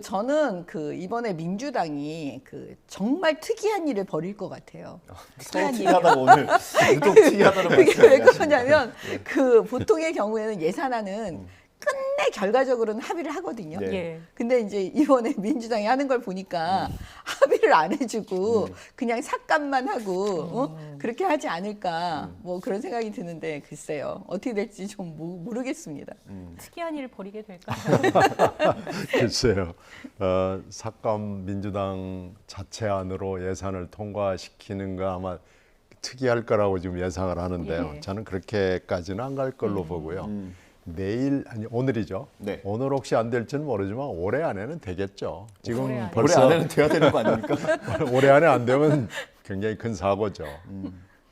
저는 이번에 민주당이 정말 특이한 일을 벌일 것 같아요. 특이하다고 오늘 유독 특이하다는 그게 왜 그러냐면 보통의 경우에는 예산안은 끝내 결과적으로는 합의를 하거든요. 예. 근데 이제 이번에 민주당이 하는 걸 보니까 합의를 안 해주고 그냥 삭감만 하고 그렇게 하지 않을까 뭐 그런 생각이 드는데 글쎄요. 어떻게 될지 좀 모르겠습니다. 특이한 일을 벌이게 될까요? 글쎄요. 삭감 민주당 자체안으로 예산을 통과시키는 거 아마 특이할 거라고 지금 예상을 하는데요. 예. 저는 그렇게까지는 안 갈 걸로 보고요. 내일 아니 오늘이죠. 네. 오늘 혹시 안 될지는 모르지만 올해 안에는 되겠죠. 지금 올해 벌써 안에는 돼야 되는 거 아닙니까? 올해 안에 안 되면 굉장히 큰 사고죠.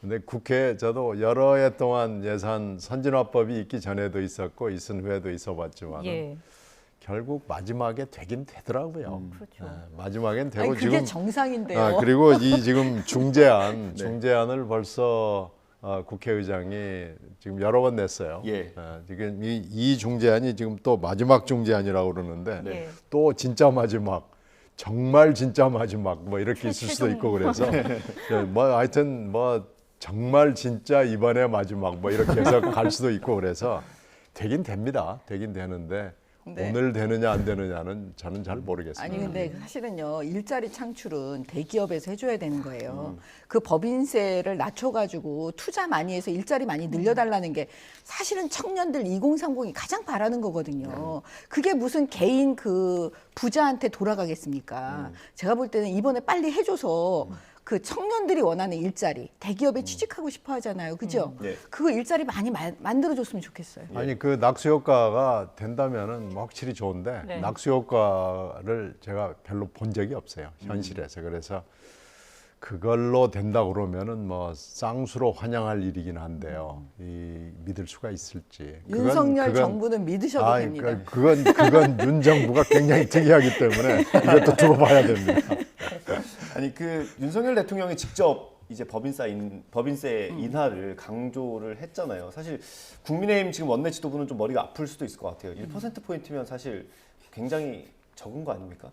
근데 국회 저도 여러 해 동안 예산 선진화법이 있기 전에도 있었고 있은 후에도 있어봤지만 예. 결국 마지막에 되긴 되더라고요. 그렇죠. 마지막엔 되고 아니, 그게 지금 정상인데요. 그리고 이 지금 중재안을 벌써 국회의장이 지금 여러 번 냈어요. 예. 지금 이 중재안이 지금 또 마지막 중재안이라고 그러는데 네. 또 진짜 마지막, 정말 진짜 마지막 뭐 이렇게 있을 수도 있고 그래서 뭐 하여튼 뭐 정말 진짜 이번에 마지막 뭐 이렇게 해서 갈 수도 있고 그래서 되긴 됩니다. 되긴 되는데 네. 오늘 되느냐 안 되느냐는 저는 잘 모르겠습니다. 아니 근데 사실은요 일자리 창출은 대기업에서 해줘야 되는 거예요. 그 법인세를 낮춰가지고 투자 많이 해서 일자리 많이 늘려달라는 게 사실은 청년들 2030이 가장 바라는 거거든요. 그게 무슨 개인 그 부자한테 돌아가겠습니까? 제가 볼 때는 이번에 빨리 해줘서 그 청년들이 원하는 일자리 대기업에 취직하고 싶어 하잖아요. 그죠? 네. 그거 일자리 많이 만들어줬으면 좋겠어요. 아니 그 낙수 효과가 된다면은 뭐 확실히 좋은데 네. 낙수 효과를 제가 별로 본 적이 없어요 현실에서. 그래서 그걸로 된다 그러면은 뭐 쌍수로 환영할 일이긴 한데요. 이 믿을 수가 있을지. 윤석열 정부는 믿으셔도 됩니다. 그건 윤 정부가 굉장히 특이하기 때문에 이것도 두고 봐야 됩니다. 아니 그 윤석열 대통령이 직접 이제 법인세 인하를 강조를 했잖아요. 사실 국민의힘 지금 원내 지도부는 좀 머리가 아플 수도 있을 것 같아요. 1%포인트면 사실 굉장히 적은 거 아닙니까?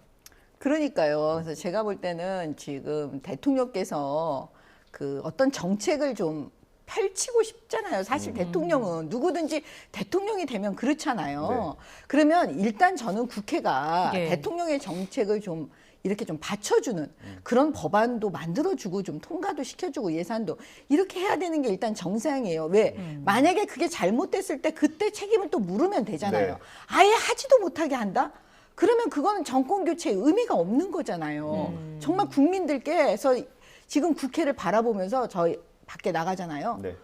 그러니까요. 그래서 제가 볼 때는 지금 대통령께서 그 어떤 정책을 좀 펼치고 싶잖아요. 사실 대통령은 누구든지 대통령이 되면 그렇잖아요. 네. 그러면 일단 저는 국회가 예. 대통령의 정책을 좀 이렇게 좀 받쳐주는 그런 법안도 만들어주고 좀 통과도 시켜주고 예산도 이렇게 해야 되는 게 일단 정상이에요. 왜? 만약에 그게 잘못됐을 때 그때 책임을 또 물으면 되잖아요. 네. 아예 하지도 못하게 한다? 그러면 그거는 정권 교체의 의미가 없는 거잖아요. 정말 국민들께서 지금 국회를 바라보면서 저희 밖에 나가잖아요. 네.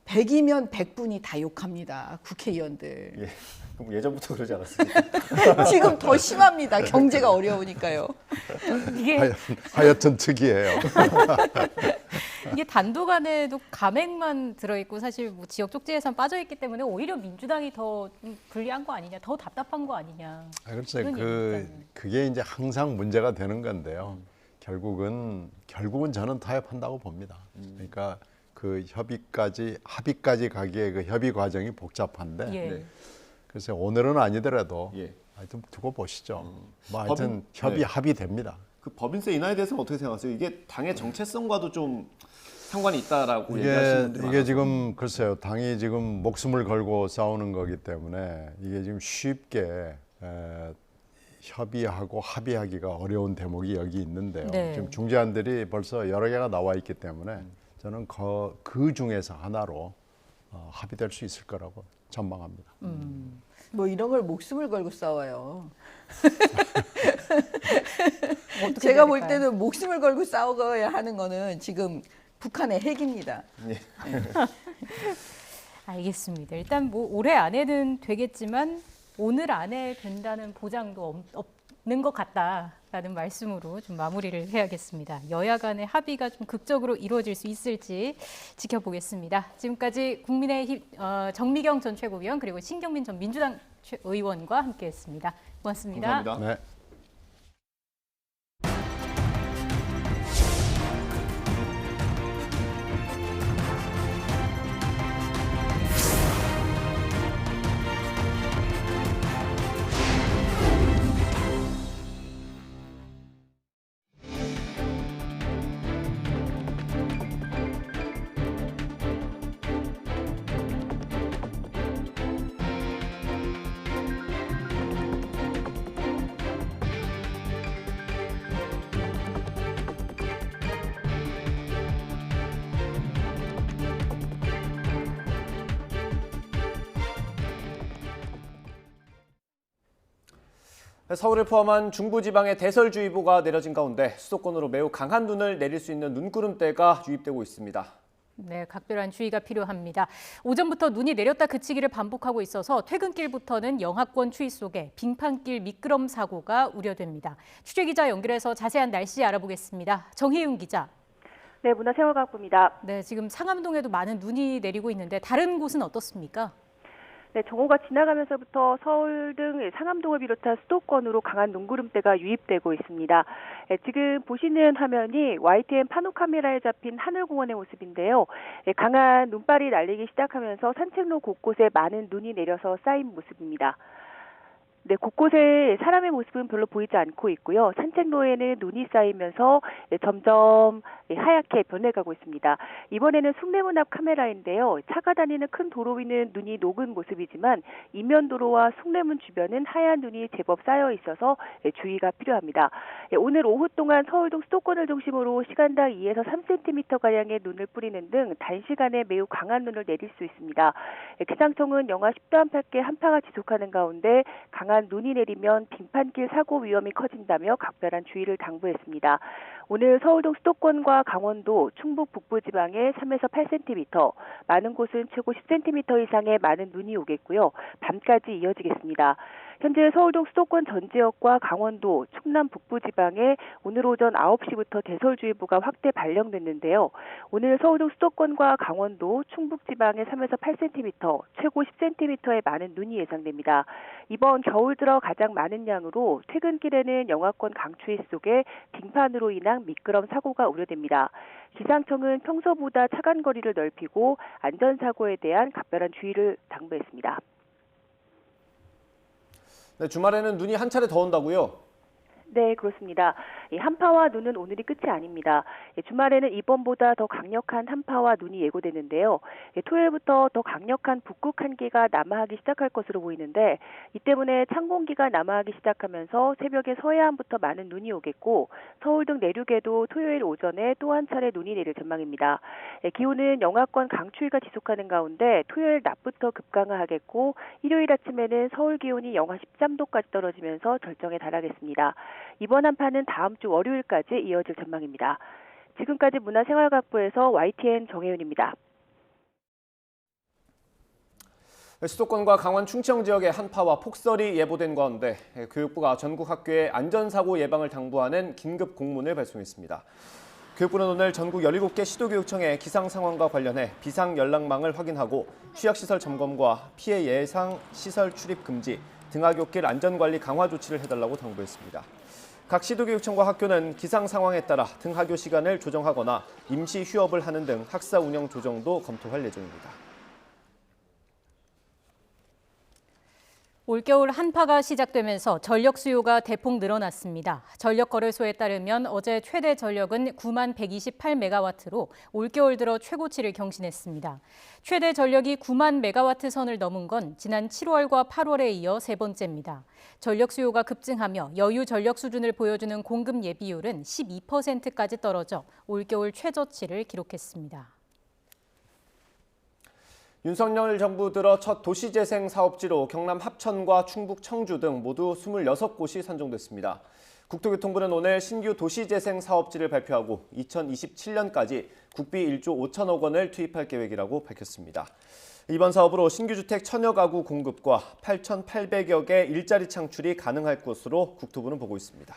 100이면 100분이 다 욕합니다. 국회의원들. 예. 그럼 예전부터 그러지 않았습니까? 지금 더 심합니다. 경제가 어려우니까요. 이게 하여튼 특이해요. 이게 단독 안에도 감액만 들어있고 사실 뭐 지역 쪽지 예산 빠져있기 때문에 오히려 민주당이 더 불리한 거 아니냐, 더 답답한 거 아니냐. 글쎄 그런 그게 이제 항상 문제가 되는 건데요. 결국은 저는 타협한다고 봅니다. 그러니까 그 합의까지 가기에 그 협의 과정이 복잡한데. 예. 네. 글쎄 오늘은 아니더라도 예. 하여튼 두고 보시죠. 뭐 하여튼 합의됩니다. 그 법인세 인하에 대해서는 어떻게 생각하세요? 이게 당의 정체성과도 좀 상관이 있다라고 얘기하시는 분들이 이게 지금 글쎄요. 당이 지금 목숨을 걸고 싸우는 거기 때문에 이게 지금 쉽게 협의하고 합의하기가 어려운 대목이 여기 있는데요. 네. 지금 중재안들이 벌써 여러 개가 나와 있기 때문에 저는 그 중에서 하나로 합의될 수 있을 거라고 전망합니다. 뭐 이런 걸 목숨을 걸고 싸워요. 어떻게 제가 볼 될까요? 때는 목숨을 걸고 싸워야 하는 거는 지금 북한의 핵입니다. 예. 알겠습니다. 일단 뭐 올해 안에는 되겠지만 오늘 안에 된다는 보장도 없는 것 같다라는 말씀으로 좀 마무리를 해야겠습니다. 여야 간의 합의가 좀 극적으로 이루어질 수 있을지 지켜보겠습니다. 지금까지 국민의힘 정미경 전 최고위원 그리고 신경민 전 민주당 의원과 함께했습니다. 고맙습니다. 감사합니다. 네. 서울을 포함한 중부지방에 대설주의보가 내려진 가운데 수도권으로 매우 강한 눈을 내릴 수 있는 눈구름대가 유입되고 있습니다. 네, 각별한 주의가 필요합니다. 오전부터 눈이 내렸다 그치기를 반복하고 있어서 퇴근길부터는 영하권 추위 속에 빙판길 미끄럼 사고가 우려됩니다. 취재기자 연결해서 자세한 날씨 알아보겠습니다. 정혜윤 기자. 네, 문화생활과학부입니다. 네, 지금 상암동에도 많은 눈이 내리고 있는데 다른 곳은 어떻습니까? 네, 정오가 지나가면서부터 서울 등 상암동을 비롯한 수도권으로 강한 눈구름대가 유입되고 있습니다. 지금 보시는 화면이 YTN 파노 카메라에 잡힌 하늘공원의 모습인데요. 강한 눈발이 날리기 시작하면서 산책로 곳곳에 많은 눈이 내려서 쌓인 모습입니다. 네, 곳곳에 사람의 모습은 별로 보이지 않고 있고요. 산책로에는 눈이 쌓이면서 점점 하얗게 변해가고 있습니다. 이번에는 숭례문 앞 카메라인데요. 차가 다니는 큰 도로 위는 눈이 녹은 모습이지만 이면 도로와 숭례문 주변은 하얀 눈이 제법 쌓여 있어서 주의가 필요합니다. 오늘 오후 동안 서울 등 수도권을 중심으로 시간당 2에서 3cm가량의 눈을 뿌리는 등 단시간에 매우 강한 눈을 내릴 수 있습니다. 기상청은 영하 10도 안팎의 한파가 지속하는 가운데 강한 눈이 내리면 빙판길 사고 위험이 커진다며 각별한 주의를 당부했습니다. 오늘 서울 등 수도권과 강원도, 충북 북부지방에 3에서 8cm, 많은 곳은 최고 10cm 이상의 많은 눈이 오겠고요. 밤까지 이어지겠습니다. 현재 서울 등 수도권 전 지역과 강원도, 충남 북부지방에 오늘 오전 9시부터 대설주의보가 확대 발령됐는데요. 오늘 서울 등 수도권과 강원도, 충북지방에 3에서 8cm, 최고 10cm의 많은 눈이 예상됩니다. 이번 겨울 들어 가장 많은 양으로 퇴근길에는 영하권 강추위 속에 빙판으로 인한 미끄럼 사고가 우려됩니다. 기상청은 평소보다 차간 거리를 넓히고 안전사고에 대한 각별한 주의를 당부했습니다. 네, 주말에는 눈이 한 차례 더 온다고요? 네, 그렇습니다. 한파와 눈은 오늘이 끝이 아닙니다. 주말에는 이번보다 더 강력한 한파와 눈이 예고되는데요. 토요일부터 더 강력한 북극 한기가 남하하기 시작할 것으로 보이는데 이 때문에 찬 공기가 남하하기 시작하면서 새벽에 서해안부터 많은 눈이 오겠고 서울 등 내륙에도 토요일 오전에 또 한 차례 눈이 내릴 전망입니다. 기온은 영하권 강추위가 지속하는 가운데 토요일 낮부터 급강하하겠고 일요일 아침에는 서울 기온이 영하 13도까지 떨어지면서 절정에 달하겠습니다. 이번 한파는 다음 주 월요일까지 이어질 전망입니다. 지금까지 문화생활과학부에서 YTN 정혜윤입니다. 수도권과 강원 충청 지역의 한파와 폭설이 예보된 가운데 교육부가 전국 학교에 안전사고 예방을 당부하는 긴급 공문을 발송했습니다. 교육부는 오늘 전국 17개 시도교육청의 기상 상황과 관련해 비상 연락망을 확인하고 취약시설 점검과 피해 예상 시설 출입 금지, 등하굣길 안전관리 강화 조치를 해달라고 당부했습니다. 각 시도교육청과 학교는 기상 상황에 따라 등하교 시간을 조정하거나 임시 휴업을 하는 등 학사 운영 조정도 검토할 예정입니다. 올겨울 한파가 시작되면서 전력 수요가 대폭 늘어났습니다. 전력거래소에 따르면 어제 최대 전력은 9만 128메가와트로 올겨울 들어 최고치를 경신했습니다. 최대 전력이 9만 메가와트 선을 넘은 건 지난 7월과 8월에 이어 세 번째입니다. 전력 수요가 급증하며 여유 전력 수준을 보여주는 공급 예비율은 12%까지 떨어져 올겨울 최저치를 기록했습니다. 윤석열 정부 들어 첫 도시재생 사업지로 경남 합천과 충북 청주 등 모두 26곳이 선정됐습니다. 국토교통부는 오늘 신규 도시재생 사업지를 발표하고 2027년까지 국비 1조 5천억 원을 투입할 계획이라고 밝혔습니다. 이번 사업으로 신규 주택 1000여 가구 공급과 8,800여 개 일자리 창출이 가능할 것으로 국토부는 보고 있습니다.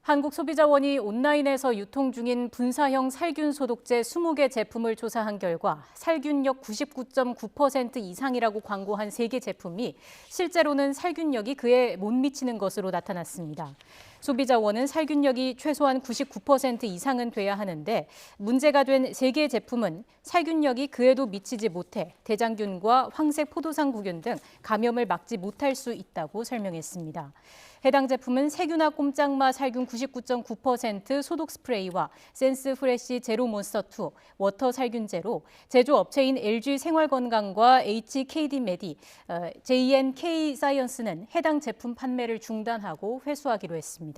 한국소비자원이 온라인에서 유통 중인 분사형 살균 소독제 20개 제품을 조사한 결과 살균력 99.9% 이상이라고 광고한 3개 제품이 실제로는 살균력이 그에 못 미치는 것으로 나타났습니다. 소비자원은 살균력이 최소한 99% 이상은 돼야 하는데 문제가 된 3개 제품은 살균력이 그에도 미치지 못해 대장균과 황색 포도상구균 등 감염을 막지 못할 수 있다고 설명했습니다. 해당 제품은 세균화 꼼짝마 살균 99.9% 소독 스프레이와 센스 프레시 제로 몬스터2 워터 살균제로 제조업체인 LG 생활건강과 HKD 메디, JNK 사이언스는 해당 제품 판매를 중단하고 회수하기로 했습니다.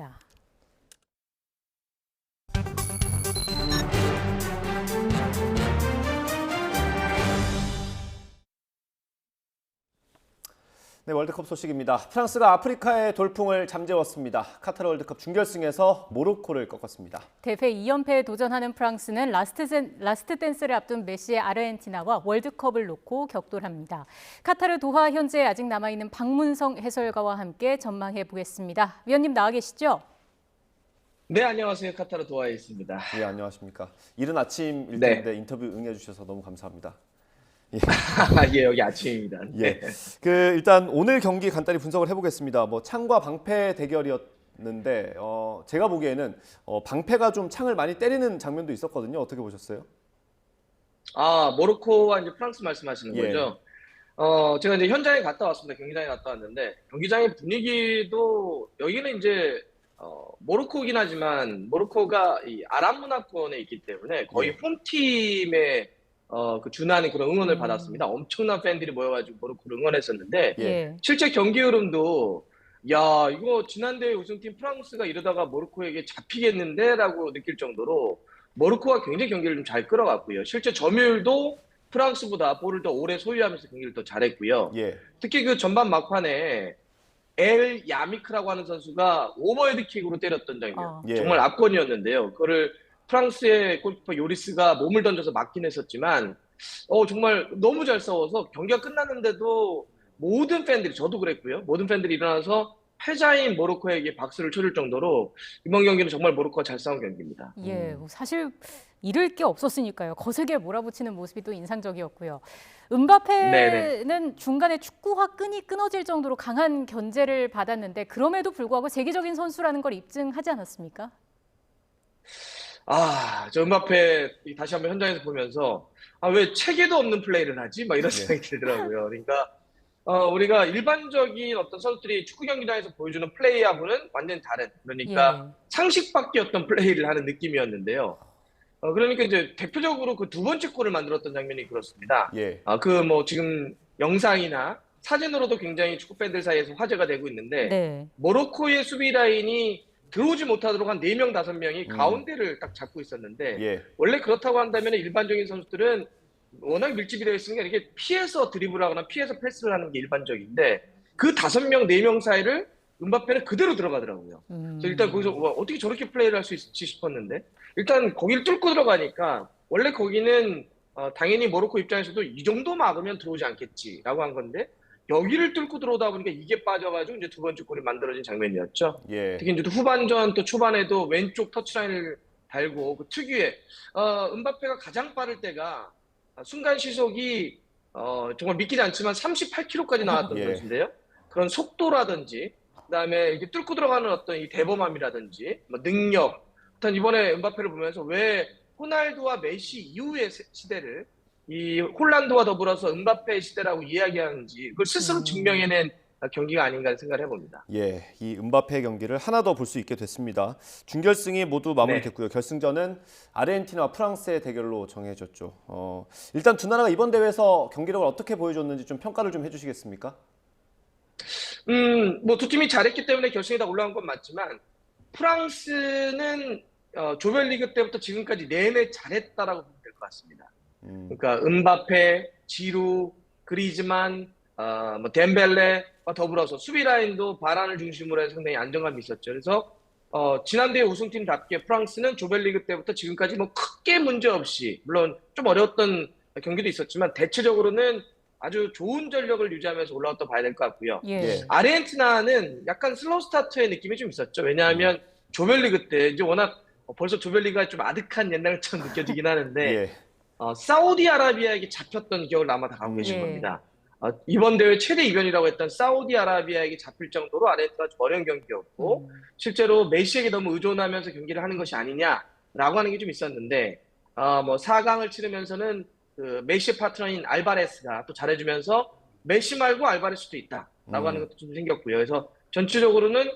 네, 월드컵 소식입니다. 프랑스가 아프리카의 돌풍을 잠재웠습니다. 카타르 월드컵 준결승에서 모로코를 꺾었습니다. 대회 2연패에 도전하는 프랑스는 라스트 댄스를 앞둔 메시의 아르헨티나와 월드컵을 놓고 격돌합니다. 카타르 도하 현재 아직 남아있는 박문성 해설가와 함께 전망해 보겠습니다. 위원님 나와 계시죠? 네, 안녕하세요. 카타르 도하에 있습니다. 네, 안녕하십니까. 이른 아침일 텐데 인터뷰 응해주셔서 너무 감사합니다. 예. 예, 여기 아침입니다. 네. 예. 일단 오늘 경기 간단히 분석을 해보겠습니다. 창과 방패 대결이었는데 제가 보기에는 방패가 좀 창을 많이 때리는 장면도 있었거든요. 어떻게 보셨어요? 모로코와 이제 프랑스 말씀하시는 거죠? 제가 이제 현장에 갔다 왔습니다. 경기장에 갔다 왔는데 경기장의 분위기도 여기는 이제 모로코긴 하지만 모로코가 이 아랍 문화권에 있기 때문에 거의 홈팀의 준하는 그런 응원을 받았습니다. 엄청난 팬들이 모여가지고 모로코를 응원했었는데 실제 경기 흐름도 야 이거 지난 대회 우승팀 프랑스가 이러다가 모로코에게 잡히겠는데 라고 느낄 정도로 모로코가 굉장히 경기를 좀 잘 끌어갔고요. 실제 점유율도 프랑스보다 볼을 더 오래 소유하면서 경기를 더 잘했고요. 특히 그 전반 막판에 엘 야미크라고 하는 선수가 오버헤드킥으로 때렸던 장면 정말 압권이었는데요. 그거를 프랑스의 골키퍼 요리스가 몸을 던져서 막긴 했었지만 정말 너무 잘 싸워서 경기가 끝났는데도 모든 팬들이 저도 그랬고요. 모든 팬들이 일어나서 패자인 모로코에게 박수를 쳐줄 정도로 이번 경기는 정말 모로코가 잘 싸운 경기입니다. 예, 사실 잃을 게 없었으니까요. 거세게 몰아붙이는 모습이 또 인상적이었고요. 음바페는 중간에 축구화 끈이 끊어질 정도로 강한 견제를 받았는데 그럼에도 불구하고 세계적인 선수라는 걸 입증하지 않았습니까? 저 음바페 다시 한번 현장에서 보면서 왜 체계도 없는 플레이를 하지? 막 이런 생각이 들더라고요. 그러니까 우리가 일반적인 어떤 선수들이 축구 경기장에서 보여주는 플레이하고는 완전히 다른 그러니까 상식밖에 어떤 플레이를 하는 느낌이었는데요. 그러니까 이제 대표적으로 그 두 번째 골을 만들었던 장면이 그렇습니다. 지금 영상이나 사진으로도 굉장히 축구 팬들 사이에서 화제가 되고 있는데 모로코의 수비 라인이 들어오지 못하도록 한 4명, 5명이 가운데를 딱 잡고 있었는데 원래 그렇다고 한다면 일반적인 선수들은 워낙 밀집이 되어 있으니까 이렇게 피해서 드리블하거나 피해서 패스를 하는 게 일반적인데 그 5명, 4명 사이를 음바페는 그대로 들어가더라고요. 그래서 일단 거기서 어떻게 저렇게 플레이를 할 수 있을지 싶었는데 일단 거기를 뚫고 들어가니까 원래 거기는 당연히 모로코 입장에서도 이 정도 막으면 들어오지 않겠지라고 한 건데 여기를 뚫고 들어오다 보니까 이게 빠져가지고 이제 두 번째 골이 만들어진 장면이었죠. 특히 이제 후반전 또 초반에도 왼쪽 터치라인을 달고 그 특유의 음바페가 가장 빠를 때가 순간 시속이 정말 믿기지 않지만 38km까지 나왔던 선수인데요. 그런 속도라든지 그다음에 이렇게 뚫고 들어가는 어떤 이 대범함이라든지 능력. 일단 이번에 음바페를 보면서 왜 호날두와 메시 이후의 시대를 이 홀란드와 더불어서 음바페의 시대라고 이야기하는지 그걸 스스로 증명해낸 경기가 아닌가 생각을 해봅니다. 이 음바페 경기를 하나 더 볼 수 있게 됐습니다. 준결승이 모두 마무리됐고요. 결승전은 아르헨티나와 프랑스의 대결로 정해졌죠. 일단 두 나라가 이번 대회에서 경기력을 어떻게 보여줬는지 좀 평가를 좀 해주시겠습니까? 두 팀이 잘했기 때문에 결승에 다 올라간 건 맞지만 프랑스는 조별리그 때부터 지금까지 내내 잘했다라고 보면 될 것 같습니다. 그러니까 음바페, 지루, 그리즈만, 덴벨레와 더불어서 수비 라인도 바란을 중심으로 해서 상당히 안정감이 있었죠. 그래서 지난 대회 우승팀답게 프랑스는 조별리그 때부터 지금까지 크게 문제 없이 물론 좀 어려웠던 경기도 있었지만 대체적으로는 아주 좋은 전력을 유지하면서 올라왔다 봐야 될 것 같고요. 아르헨티나는 약간 슬로우 스타트의 느낌이 좀 있었죠. 왜냐하면 조별리그 때 이제 워낙 벌써 조별리그가 좀 아득한 옛날처럼 느껴지긴 하는데 사우디아라비아에게 잡혔던 기억을 아마 다 갖고 계실 겁니다. 이번 대회 최대 이변이라고 했던 사우디아라비아에게 잡힐 정도로 아르헨티나가 좀 어려운 경기였고 실제로 메시에게 너무 의존하면서 경기를 하는 것이 아니냐라고 하는 게 좀 있었는데 4강을 치르면서는 그 메시의 파트너인 알바레스가 또 잘해주면서 메시 말고 알바레스도 있다라고 하는 것도 좀 생겼고요. 그래서 전체적으로는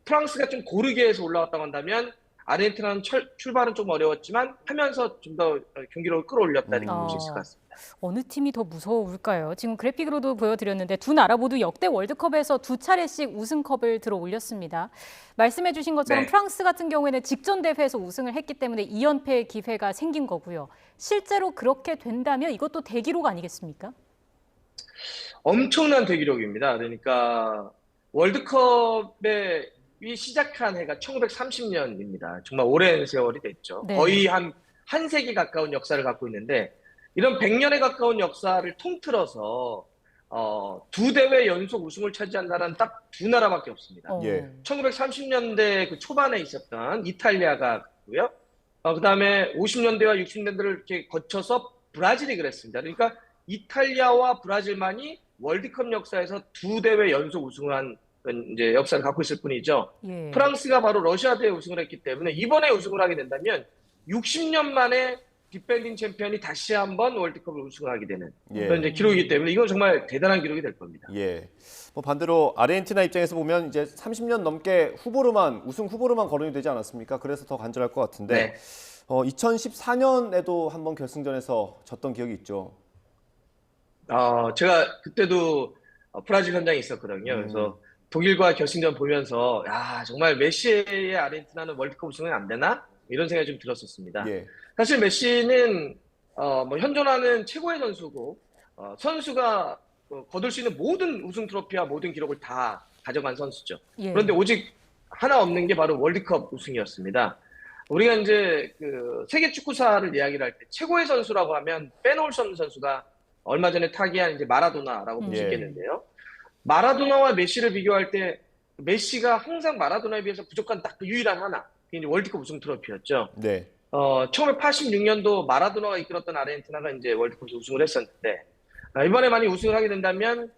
프랑스가 좀 고르게 해서 올라왔다고 한다면 아르헨티나는 출발은 좀 어려웠지만 하면서 좀 더 경기력을 끌어올렸다는 걸 볼 수 있을 것 같습니다. 어느 팀이 더 무서울까요? 지금 그래픽으로도 보여드렸는데 두 나라 모두 역대 월드컵에서 2차례씩 우승컵을 들어 올렸습니다. 말씀해 주신 것처럼 프랑스 같은 경우에는 직전 대회에서 우승을 했기 때문에 2연패의 기회가 생긴 거고요. 실제로 그렇게 된다면 이것도 대기록 아니겠습니까? 엄청난 대기록입니다. 그러니까 월드컵이 시작한 해가 1930년입니다. 정말 오랜 세월이 됐죠. 네. 거의 한 세기 가까운 역사를 갖고 있는데 이런 100년에 가까운 역사를 통틀어서 2대회 연속 우승을 차지한 나라는 딱 2나라밖에 없습니다. 예. 1930년대 그 초반에 있었던 이탈리아가 있고요. 그다음에 50년대와 60년대를 이렇게 거쳐서 브라질이 그랬습니다. 그러니까 이탈리아와 브라질만이 월드컵 역사에서 2대회 연속 우승을 한 이제 역사를 갖고 있을 뿐이죠. 예. 프랑스가 바로 러시아 대회 우승을 했기 때문에 이번에 우승을 하게 된다면 60년 만에 디펜딩 챔피언이 다시 한번 월드컵을 우승하게 되는 그런 이제 기록이기 때문에 이건 정말 대단한 기록이 될 겁니다. 예. 뭐 반대로 아르헨티나 입장에서 보면 이제 30년 넘게 우승 후보로만 거론이 되지 않았습니까? 그래서 더 간절할 것 같은데 네. 2014년에도 한번 결승전에서 졌던 기억이 있죠. 제가 그때도 브라질 현장에 있었거든요. 그래서 독일과 결승전 보면서 야 정말 메시의 아르헨티나는 월드컵 우승은 안 되나? 이런 생각이 좀 들었었습니다. 예. 사실 메시는 뭐 현존하는 최고의 선수고 선수가 거둘 수 있는 모든 우승 트로피와 모든 기록을 다 가져간 선수죠. 예. 그런데 오직 하나 없는 게 바로 월드컵 우승이었습니다. 우리가 이제 그 세계 축구사를 이야기를 할 때 최고의 선수라고 하면 빼놓을 수 없는 선수가 얼마 전에 타기한 이제 마라도나라고 볼 수 있겠는데요. 마라도나와 메시를 비교할 때 메시가 항상 마라도나에 비해서 부족한 딱 그 유일한 하나, 그게 이제 월드컵 우승 트로피였죠. 네. 1986년도 마라도나가 이끌었던 아르헨티나가 이제 월드컵 우승을 했었는데 이번에 만약 우승을 하게 된다면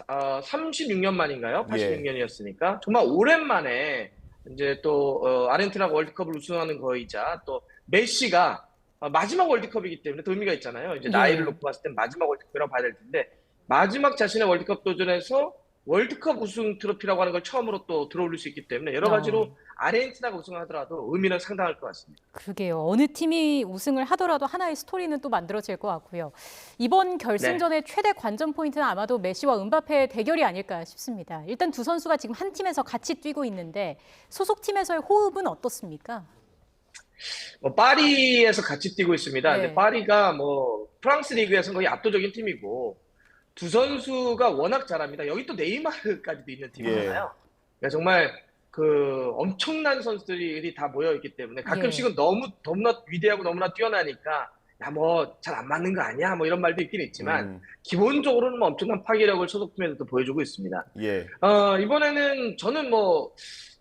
36년 만인가요? 86년이었으니까 정말 오랜만에 이제 또 아르헨티나가 월드컵을 우승하는 거이자 또 메시가 마지막 월드컵이기 때문에 또 의미가 있잖아요. 이제 나이를 놓고 봤을 때 마지막 월드컵이라고 봐야 될 텐데 마지막 자신의 월드컵 도전에서 월드컵 우승 트로피라고 하는 걸 처음으로 또 들어올릴 수 있기 때문에 여러 가지로 아르헨티나가 우승하더라도 의미는 상당할 것 같습니다. 그러게요. 어느 팀이 우승을 하더라도 하나의 스토리는 또 만들어질 것 같고요. 이번 결승전의 최대 관전 포인트는 아마도 메시와 은바페의 대결이 아닐까 싶습니다. 일단 두 선수가 지금 한 팀에서 같이 뛰고 있는데 소속팀에서의 호흡은 어떻습니까? 파리에서 같이 뛰고 있습니다. 네. 근데 파리가 뭐 프랑스 리그에서는 거의 압도적인 팀이고 두 선수가 워낙 잘합니다. 여기 또 네이마르까지도 있는 팀이잖아요. 그러니까 정말 그 엄청난 선수들이 다 모여 있기 때문에 가끔씩은 너무나 위대하고 너무나 뛰어나니까 야 뭐 잘 안 맞는 거 아니야 뭐 이런 말도 있긴 있지만 기본적으로는 뭐 엄청난 파괴력을 소속팀에서도 보여주고 있습니다. 예. 이번에는 저는 뭐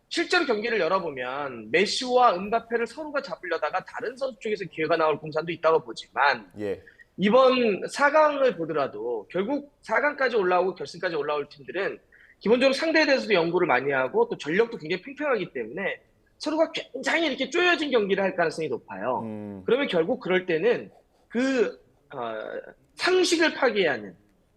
실제로 경기를 열어보면 메시와 은바페를 서로가 잡으려다가 다른 선수 쪽에서 기회가 나올 공산도 있다고 보지만 이번 4강을 보더라도 결국 4강까지 올라오고 결승까지 올라올 팀들은 기본적으로 상대에 대해서도 연구를 많이 하고 또 전력도 굉장히 팽팽하기 때문에 서로가 굉장히 이렇게 쪼여진 경기를 할 가능성이 높아요. 그러면 결국 그럴 때는 그 상식을 파괴하는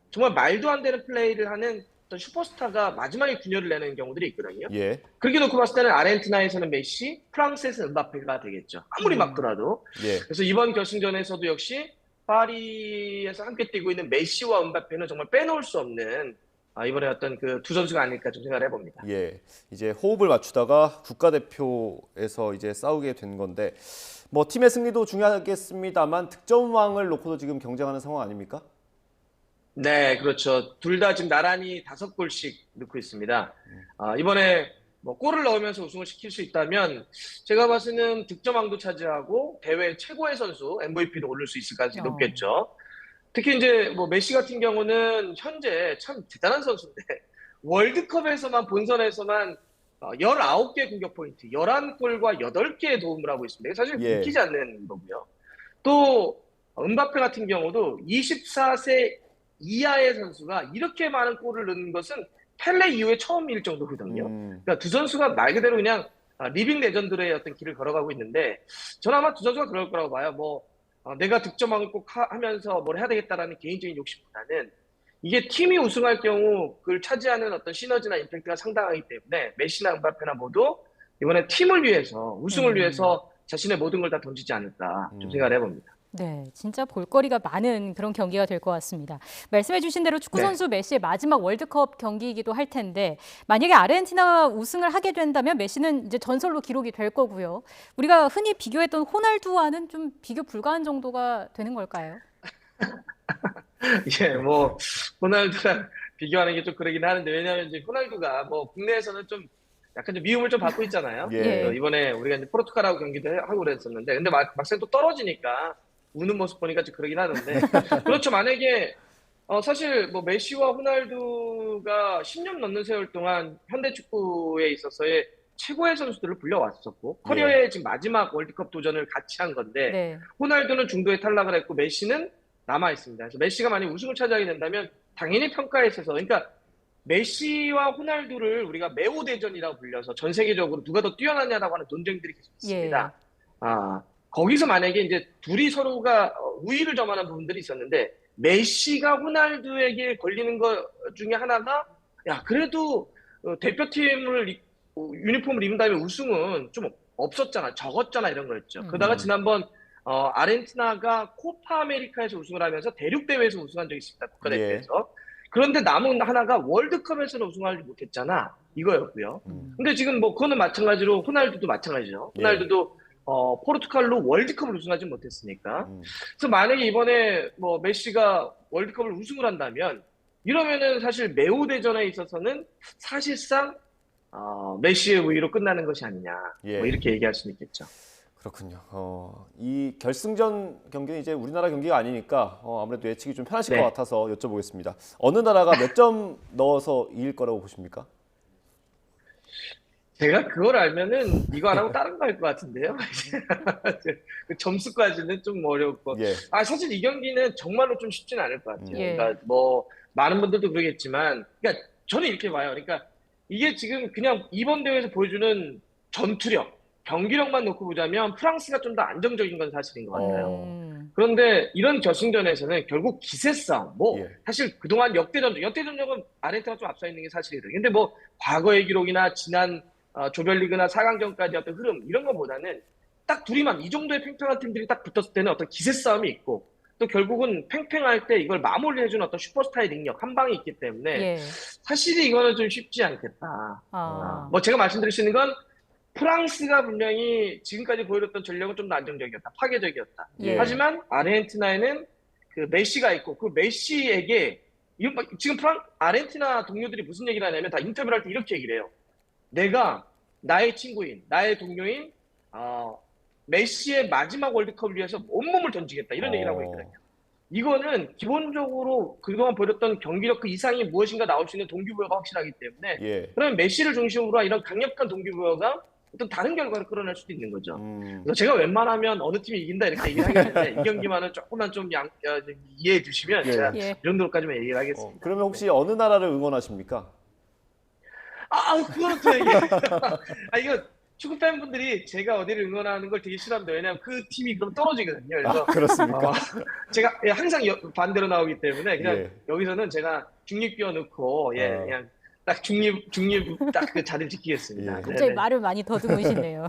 정말 말도 안 되는 플레이를 하는 어떤 슈퍼스타가 마지막에 균열을 내는 경우들이 있거든요. 예. 그렇게 놓고 봤을 때는 아르헨티나에서는 메시, 프랑스에서는 은바페가 되겠죠. 아무리 막더라도. 예. 그래서 이번 결승전에서도 역시 파리에서 함께 뛰고 있는 메시와 은바페는 정말 빼놓을 수 없는 이번에 어떤 그 두 선수가 아닐까 좀 생각을 해봅니다. 예, 이제 호흡을 맞추다가 국가대표에서 이제 싸우게 된 건데 뭐 팀의 승리도 중요하겠습니다만 득점왕을 놓고도 지금 경쟁하는 상황 아닙니까? 네, 그렇죠. 둘 다 지금 나란히 5골씩 넣고 있습니다. 이번에 뭐 골을 넣으면서 우승을 시킬 수 있다면 제가 봤을 때는 득점왕도 차지하고 대회 최고의 선수 MVP도 오를 수 있을 가능성이 높겠죠. 특히 이제 뭐 메시 같은 경우는 현재 참 대단한 선수인데 월드컵에서만 본선에서만 19개 공격 포인트, 11골과 8개의 도움을 하고 있습니다. 사실 믿기지 않는 거고요. 또 은바페 같은 경우도 24세 이하의 선수가 이렇게 많은 골을 넣는 것은 펠레 이후에 처음일 정도거든요. 그러니까 두 선수가 말 그대로 그냥 리빙 레전드의 어떤 길을 걸어가고 있는데 저는 아마 두 선수가 그럴 거라고 봐요. 뭐 내가 득점왕을 꼭 하면서 뭘 해야 되겠다라는 개인적인 욕심보다는 이게 팀이 우승할 경우 그걸 차지하는 어떤 시너지나 임팩트가 상당하기 때문에 메시나 은바페나 모두 이번에 팀을 위해서 우승을 위해서 자신의 모든 걸 다 던지지 않을까 좀 생각을 해봅니다. 네, 진짜 볼거리가 많은 그런 경기가 될 것 같습니다. 말씀해 주신 대로 축구 선수 메시의 마지막 월드컵 경기이기도 할 텐데 만약에 아르헨티나가 우승을 하게 된다면 메시는 이제 전설로 기록이 될 거고요. 우리가 흔히 비교했던 호날두와는 좀 비교 불가한 정도가 되는 걸까요? 예, 뭐 호날두랑 비교하는 게 좀 그러긴 하는데 왜냐하면 이제 호날두가 뭐 국내에서는 좀 약간 좀 미움을 좀 받고 있잖아요. 예. 이번에 우리가 이제 포르투갈하고 경기도 하고 그랬었는데 근데 막상 또 떨어지니까 우는 모습 보니까 좀 그러긴 하는데 그렇죠. 만약에 사실 뭐 메시와 호날두가 10년 넘는 세월 동안 현대 축구에 있어서의 최고의 선수들을 불려왔었고 커리어의 지금 마지막 월드컵 도전을 같이 한 건데 네. 호날두는 중도에 탈락을 했고 메시는 남아 있습니다. 그래서 메시가 만약 우승을 차지하게 된다면 당연히 평가에 있어서 그러니까 메시와 호날두를 우리가 매우 대전이라고 불려서 전 세계적으로 누가 더 뛰어나냐라고 하는 논쟁들이 계속 있습니다. 거기서 만약에 이제 둘이 서로가 우위를 점하는 부분들이 있었는데 메시가 호날두에게 걸리는 것 중에 하나가 야 그래도 대표팀을 유니폼을 입은 다음에 우승은 좀 없었잖아, 적었잖아 이런 거였죠. 그러다가 지난번 아르헨티나가 코파 아메리카에서 우승을 하면서 대륙 대회에서 우승한 적이 있습니다. 국가대표에서. 그런데 남은 하나가 월드컵에서는 우승하지 못했잖아 이거였고요. 근데 지금 뭐 그거는 마찬가지로 호날두도 마찬가지죠. 호날두도 포르투갈로 월드컵을 우승하지 못했으니까. 그래서 만약에 이번에 뭐 메시가 월드컵을 우승을 한다면 이러면은 사실 매우 대전에 있어서는 사실상 메시의 우위로 끝나는 것이 아니냐 뭐 이렇게 얘기할 수는 있겠죠. 그렇군요. 이 결승전 경기는 이제 우리나라 경기가 아니니까 아무래도 예측이 좀 편하실 것 같아서 여쭤보겠습니다. 어느 나라가 몇 점 넣어서 이길 거라고 보십니까? 제가 그걸 알면은 이거 안 하고 다른 거 할 것 같은데요. 점수까지는 좀 어렵고. 사실 이 경기는 정말로 좀 쉽지는 않을 것 같아요. 그러니까 뭐 많은 분들도 그러겠지만, 그러니까 저는 이렇게 봐요. 그러니까 이게 지금 그냥 이번 대회에서 보여주는 전투력, 경기력만 놓고 보자면 프랑스가 좀 더 안정적인 건 사실인 것 같아요. 그런데 이런 결승전에서는 결국 기세 싸움, 사실 그동안 역대전적은 아르헨티나가 좀 앞서 있는 게 사실이에요. 근데 뭐 과거의 기록이나 지난 조별리그나 4강전까지 어떤 흐름 이런 것보다는 딱 둘이만 이 정도의 팽팽한 팀들이 딱 붙었을 때는 어떤 기세 싸움이 있고 또 결국은 팽팽할 때 이걸 마무리해주는 어떤 슈퍼스타의 능력 한 방이 있기 때문에 사실 이거는 좀 쉽지 않겠다. 뭐 제가 말씀드릴 수 있는 건 프랑스가 분명히 지금까지 보여줬던 전력은 좀 더 안정적이었다, 파괴적이었다. 하지만 아르헨티나에는 그 메시가 있고 그 메시에게 지금 아르헨티나 동료들이 무슨 얘기를 하냐면 다 인터뷰를 할 때 이렇게 얘기를 해요. 내가 나의 친구인, 나의 동료인 메시의 마지막 월드컵을 위해서 온몸을 던지겠다 이런 얘기를 하고 있거든요. 이거는 기본적으로 그동안 보여줬던 경기력 그 이상이 무엇인가 나올 수 있는 동기부여가 확실하기 때문에 그러면 메시를 중심으로 이런 강력한 동기부여가 어떤 다른 결과를 끌어낼 수도 있는 거죠. 그래서 제가 웬만하면 어느 팀이 이긴다 이렇게 얘기를 하겠는데 이 경기만은 조금만 좀 이해해 주시면 제가 이 정도까지만 얘기를 하겠습니다. 그러면 혹시 어느 나라를 응원하십니까? 그거는 또 얘기. 이거 축구 팬분들이 제가 어디를 응원하는 걸 되게 싫어합니다. 왜냐하면 그 팀이 그럼 떨어지거든요. 그래서 그렇습니까? 제가 항상 반대로 나오기 때문에 그냥 여기서는 제가 중립 넣고 그냥 딱 중립 딱 그 자리를 지키겠습니다. 갑자기 말을 많이 더듬으시네요.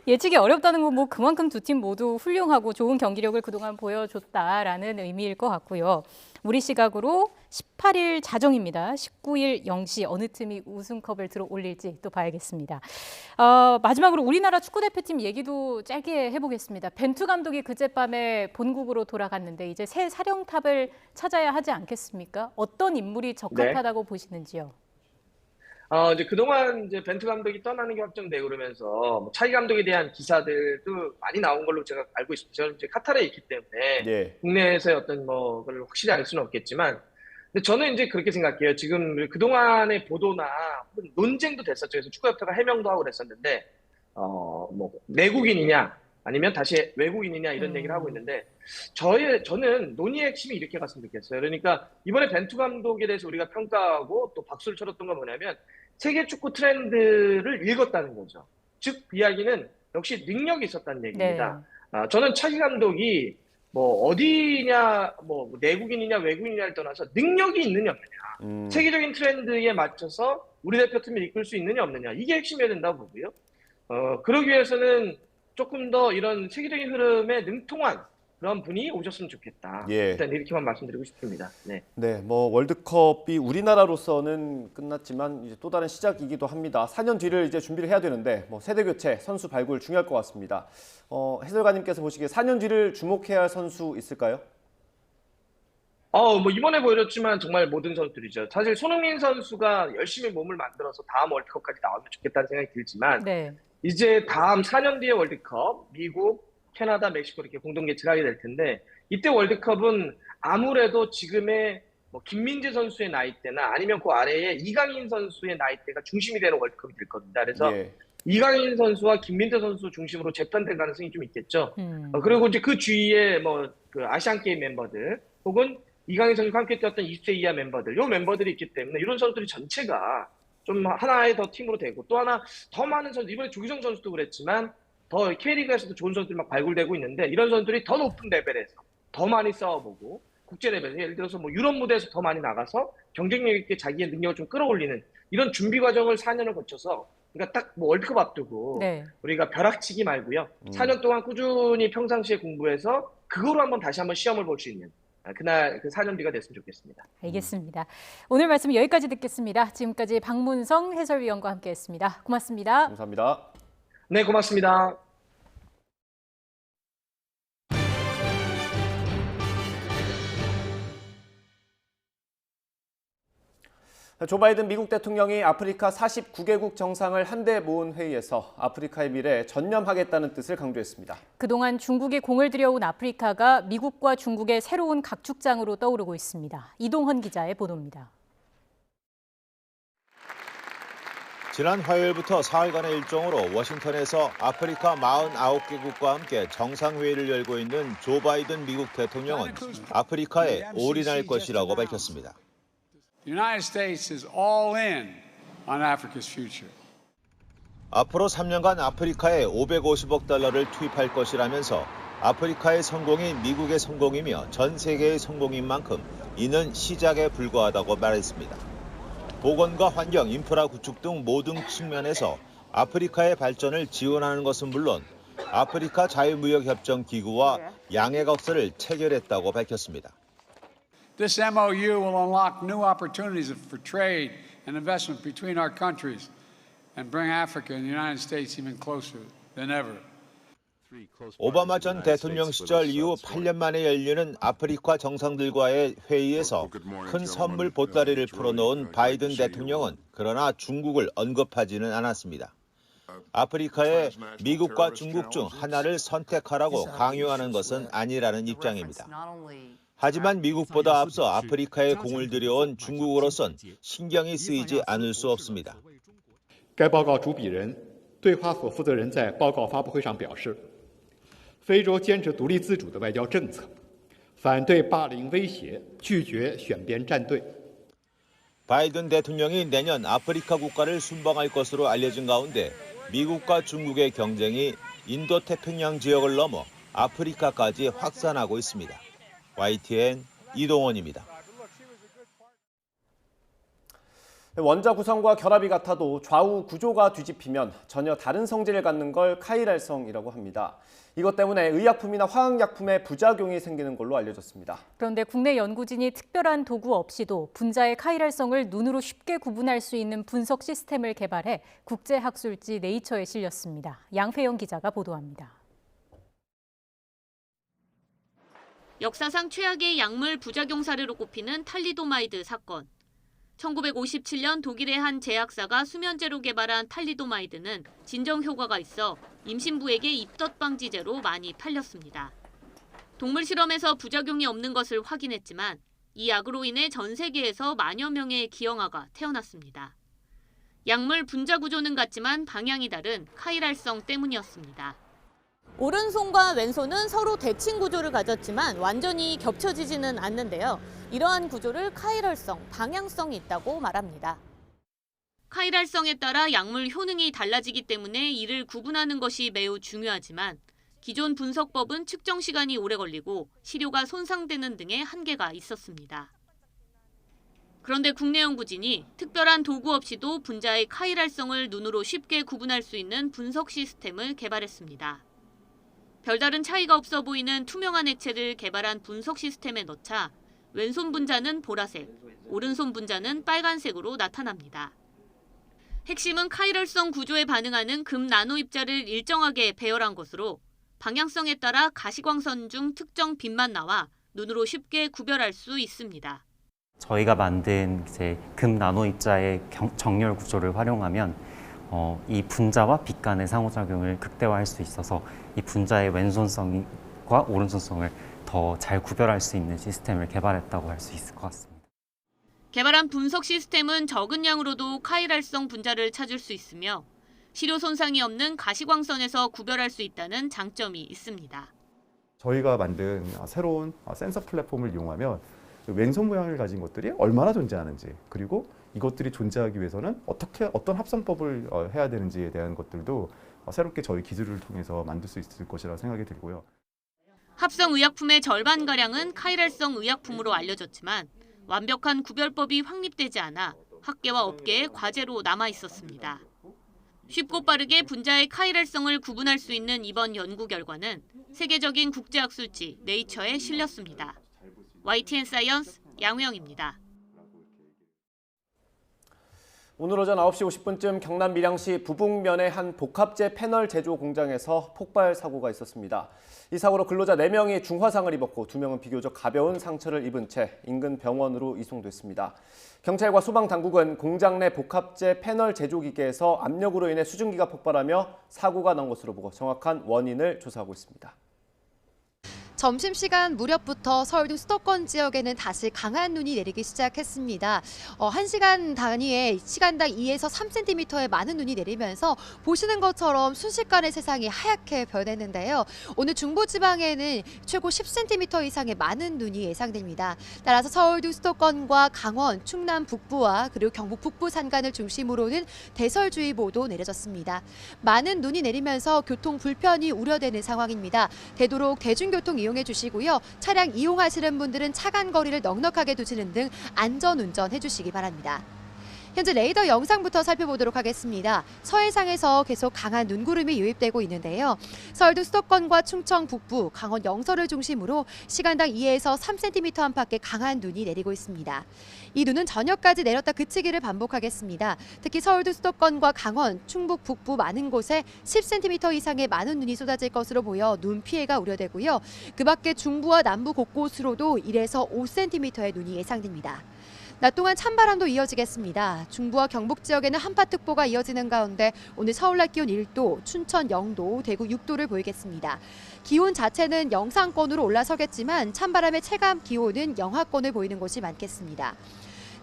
예측이 어렵다는 건 뭐 그만큼 두 팀 모두 훌륭하고 좋은 경기력을 그동안 보여줬다라는 의미일 것 같고요. 우리 시각으로 18일 자정입니다. 19일 0시 어느 팀이 우승컵을 들어 올릴지 또 봐야겠습니다. 마지막으로 우리나라 축구대표팀 얘기도 짧게 해보겠습니다. 벤투 감독이 그젯밤에 본국으로 돌아갔는데 이제 새 사령탑을 찾아야 하지 않겠습니까? 어떤 인물이 적합하다고 보시는지요? 이제 그동안 이제 벤투 감독이 떠나는 게 확정되고 그러면서 뭐 차기 감독에 대한 기사들도 많이 나온 걸로 제가 알고 있습니다. 저는 이제 카타르에 있기 때문에 국내에서의 어떤 뭐 그걸 확실히 알 수는 없겠지만, 근데 저는 이제 그렇게 생각해요. 지금 그동안의 보도나 논쟁도 됐었죠. 그래서 축구협회가 해명도 하고 그랬었는데, 뭐 내국인이냐 아니면 다시 외국인이냐 이런 얘기를 하고 있는데, 저는 논의의 핵심이 이렇게 갔으면 좋겠어요. 그러니까 이번에 벤투 감독에 대해서 우리가 평가하고 또 박수를 쳐줬던 건 뭐냐면 세계 축구 트렌드를 읽었다는 거죠. 즉 그 이야기는 역시 능력이 있었다는 얘기입니다. 저는 차기 감독이 뭐 어디냐, 뭐 내국인이냐 외국인이냐를 떠나서 능력이 있느냐 없느냐, 세계적인 트렌드에 맞춰서 우리 대표팀을 이끌 수 있느냐 없느냐, 이게 핵심이어야 된다고 보고요. 그러기 위해서는 조금 더 이런 세계적인 흐름에 능통한 그런 분이 오셨으면 좋겠다. 일단 이렇게만 말씀드리고 싶습니다. 네, 뭐 월드컵이 우리나라로서는 끝났지만 이제 또 다른 시작이기도 합니다. 4년 뒤를 이제 준비를 해야 되는데 뭐 세대 교체, 선수 발굴 중요할 것 같습니다. 해설가님께서 보시기에 4년 뒤를 주목해야 할 선수 있을까요? 뭐 이번에 보여줬지만 정말 모든 선수들이죠. 사실 손흥민 선수가 열심히 몸을 만들어서 다음 월드컵까지 나오면 좋겠다는 생각이 들지만 이제 다음 4년 뒤에 월드컵 미국, 캐나다, 멕시코 이렇게 공동 개최를 하게 될 텐데 이때 월드컵은 아무래도 지금의 뭐 김민재 선수의 나이대나 아니면 그 아래에 이강인 선수의 나이대가 중심이 되는 월드컵이 될 겁니다. 그래서 이강인 선수와 김민재 선수 중심으로 재편될 가능성이 좀 있겠죠. 그리고 이제 그 주위에 뭐 그 아시안 게임 멤버들 혹은 이강인 선수가 함께 뛰었던 20세 이하 멤버들, 요 멤버들이 있기 때문에 이런 선수들이 전체가 좀 하나의 더 팀으로 되고 또 하나 더 많은 선수, 이번에 조규성 선수도 그랬지만 더 K리그에서도 좋은 선수들이 막 발굴되고 있는데 이런 선수들이 더 높은 레벨에서 더 많이 싸워보고 국제 레벨에서 예를 들어서 뭐 유럽 무대에서 더 많이 나가서 경쟁력 있게 자기의 능력을 좀 끌어올리는 이런 준비 과정을 4년을 거쳐서 그러니까 딱 뭐 월드컵 앞두고 우리가 벼락치기 말고요. 4년 동안 꾸준히 평상시에 공부해서 그거로 다시 한번 시험을 볼 수 있는 그날 그 4년 뒤가 됐으면 좋겠습니다. 알겠습니다. 오늘 말씀 여기까지 듣겠습니다. 지금까지 박문성 해설위원과 함께했습니다. 고맙습니다. 감사합니다. 네, 고맙습니다. 조 바이든 미국 대통령이 아프리카 49개국 정상을 한데 모은 회의에서 아프리카의 미래에 전념하겠다는 뜻을 강조했습니다. 그동안 중국이 공을 들여온 아프리카가 미국과 중국의 새로운 각축장으로 떠오르고 있습니다. 이동헌 기자의 보도입니다. 지난 화요일부터 사흘간의 일정으로 워싱턴에서 아프리카 49개국과 함께 정상회의를 열고 있는 조 바이든 미국 대통령은 아프리카에 올인할 것이라고 밝혔습니다. The United States is all in on Africa's future. 앞으로 3년간 아프리카에 550억 달러를 투입할 것이라면서 아프리카의 성공이 미국의 성공이며 전 세계의 성공인 만큼 이는 시작에 불과하다고 말했습니다. 보건과 환경, 인프라 구축 등 모든 측면에서 아프리카의 발전을 지원하는 것은 물론 아프리카 자유무역협정 기구와 양해각서를 체결했다고 밝혔습니다. This MOU will unlock new opportunities for trade and investment between our countries and bring Africa and the United States even closer than ever. 오바마 전 대통령 시절 이후 8년 만에 열리는 아프리카 정상들과의 회의에서 큰 선물 보따리를 풀어놓은 바이든 대통령은 그러나 중국을 언급하지는 않았습니다. 아프리카에 미국과 중국 중 하나를 선택하라고 강요하는 것은 아니라는 입장입니다. 하지만 미국보다 앞서 아프리카에 공을 들여온 중국으로선 신경이 쓰이지 않을 수 없습니다. 该报告主笔人对华所负责人在报告发布会上表示，非洲坚持独立自主的外交政策，反对霸凌威胁，拒绝选边站队。 바이든 대통령이 내년 아프리카 국가를 순방할 것으로 알려진 가운데 미국과 중국의 경쟁이 인도태평양 지역을 넘어 아프리카까지 확산하고 있습니다. YTN 이동원입니다. 원자 구성과 결합이 같아도 좌우 구조가 뒤집히면 전혀 다른 성질을 갖는 걸 카이랄성이라고 합니다. 이것 때문에 의약품이나 화학약품에 부작용이 생기는 걸로 알려졌습니다. 그런데 국내 연구진이 특별한 도구 없이도 분자의 카이랄성을 눈으로 쉽게 구분할 수 있는 분석 시스템을 개발해 국제학술지 네이처에 실렸습니다. 양ፌ영 기자가 보도합니다. 역사상 최악의 약물 부작용 사례로 꼽히는 탈리도마이드 사건. 1957년 독일의 한 제약사가 수면제로 개발한 탈리도마이드는 진정 효과가 있어 임신부에게 입덧 방지제로 많이 팔렸습니다. 동물 실험에서 부작용이 없는 것을 확인했지만 이 약으로 인해 전 세계에서 만여 명의 기형아가 태어났습니다. 약물 분자 구조는 같지만 방향이 다른 카이랄성 때문이었습니다. 오른손과 왼손은 서로 대칭 구조를 가졌지만 완전히 겹쳐지지는 않는데요. 이러한 구조를 카이랄성, 방향성이 있다고 말합니다. 카이랄성에 따라 약물 효능이 달라지기 때문에 이를 구분하는 것이 매우 중요하지만 기존 분석법은 측정 시간이 오래 걸리고 시료가 손상되는 등의 한계가 있었습니다. 그런데 국내 연구진이 특별한 도구 없이도 분자의 카이랄성을 눈으로 쉽게 구분할 수 있는 분석 시스템을 개발했습니다. 별다른 차이가 없어 보이는 투명한 액체를 개발한 분석 시스템에 넣자 왼손 분자는 보라색, 오른손 분자는 빨간색으로 나타납니다. 핵심은 카이랄성 구조에 반응하는 금 나노 입자를 일정하게 배열한 것으로 방향성에 따라 가시광선 중 특정 빛만 나와 눈으로 쉽게 구별할 수 있습니다. 저희가 만든 이제 금 나노 입자의 정렬 구조를 활용하면 이 분자와 빛 간의 상호작용을 극대화할 수 있어서 이 분자의 왼손성과 오른손성을 더 잘 구별할 수 있는 시스템을 개발했다고 할 수 있을 것 같습니다. 개발한 분석 시스템은 적은 양으로도 카이랄성 분자를 찾을 수 있으며 시료 손상이 없는 가시광선에서 구별할 수 있다는 장점이 있습니다. 저희가 만든 새로운 센서 플랫폼을 이용하면 왼손 모양을 가진 것들이 얼마나 존재하는지, 그리고 이것들이 존재하기 위해서는 어떤 합성법을 해야 되는지에 대한 것들도 새롭게 저희 기술을 통해서 만들 수 있을 것이라고 생각이 들고요. 합성 의약품의 절반가량은 카이랄성 의약품으로 알려졌지만 완벽한 구별법이 확립되지 않아 학계와 업계의 과제로 남아 있었습니다. 쉽고 빠르게 분자의 카이랄성을 구분할 수 있는 이번 연구 결과는 세계적인 국제학술지 네이처에 실렸습니다. YTN 사이언스 양우영입니다. 오늘 오전 9시 50분쯤 경남 밀양시 부북면의 한 복합재 패널 제조 공장에서 폭발 사고가 있었습니다. 이 사고로 근로자 4명이 중화상을 입었고 2명은 비교적 가벼운 상처를 입은 채 인근 병원으로 이송됐습니다. 경찰과 소방당국은 공장 내 복합재 패널 제조 기계에서 압력으로 인해 수증기가 폭발하며 사고가 난 것으로 보고 정확한 원인을 조사하고 있습니다. 점심시간 무렵부터 서울도 수도권 지역에는 다시 강한 눈이 내리기 시작했습니다. 1시간 단위에 시간당 2에서 3cm의 많은 눈이 내리면서 보시는 것처럼 순식간에 세상이 하얗게 변했는데요. 오늘 중부지방에는 최고 10cm 이상의 많은 눈이 예상됩니다. 따라서 서울도 수도권과 강원, 충남 북부와 그리고 경북 북부 산간을 중심으로는 대설주의보도 내려졌습니다. 많은 눈이 내리면서 교통 불편이 우려되는 상황입니다. 되도록 대중교통 이용해 주시고요. 차량 이용하시는 분들은 차간 거리를 넉넉하게 두시는 등 안전운전 해주시기 바랍니다. 현재 레이더 영상부터 살펴보도록 하겠습니다. 서해상에서 계속 강한 눈구름이 유입되고 있는데요. 서울도 수도권과 충청 북부, 강원 영서를 중심으로 시간당 2에서 3cm 안팎의 강한 눈이 내리고 있습니다. 이 눈은 저녁까지 내렸다 그치기를 반복하겠습니다. 특히 서울도 수도권과 강원, 충북 북부 많은 곳에 10cm 이상의 많은 눈이 쏟아질 것으로 보여 눈 피해가 우려되고요. 그 밖에 중부와 남부 곳곳으로도 1에서 5cm의 눈이 예상됩니다. 낮 동안 찬바람도 이어지겠습니다. 중부와 경북 지역에는 한파특보가 이어지는 가운데 오늘 서울 낮 기온 1도, 춘천 0도, 대구 6도를 보이겠습니다. 기온 자체는 영상권으로 올라서겠지만 찬바람의 체감 기온은 영하권을 보이는 곳이 많겠습니다.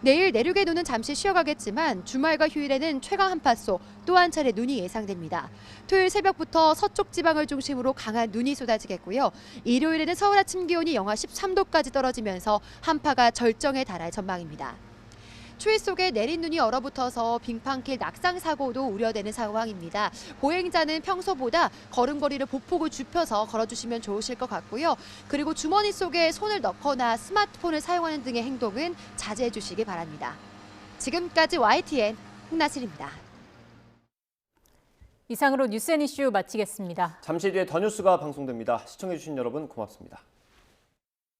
내일 내륙의 눈은 잠시 쉬어가겠지만 주말과 휴일에는 최강 한파소 또 한 차례 눈이 예상됩니다. 토요일 새벽부터 서쪽 지방을 중심으로 강한 눈이 쏟아지겠고요. 일요일에는 서울 아침 기온이 영하 13도까지 떨어지면서 한파가 절정에 달할 전망입니다. 추위 속에 내린 눈이 얼어붙어서 빙판길 낙상 사고도 우려되는 상황입니다. 보행자는 평소보다 걸음걸이를 보폭을 좁혀서 걸어주시면 좋으실 것 같고요. 그리고 주머니 속에 손을 넣거나 스마트폰을 사용하는 등의 행동은 자제해 주시기 바랍니다. 지금까지 YTN 홍나슬입니다. 이상으로 뉴스앤이슈 마치겠습니다. 잠시 뒤에 더 뉴스가 방송됩니다. 시청해주신 여러분 고맙습니다.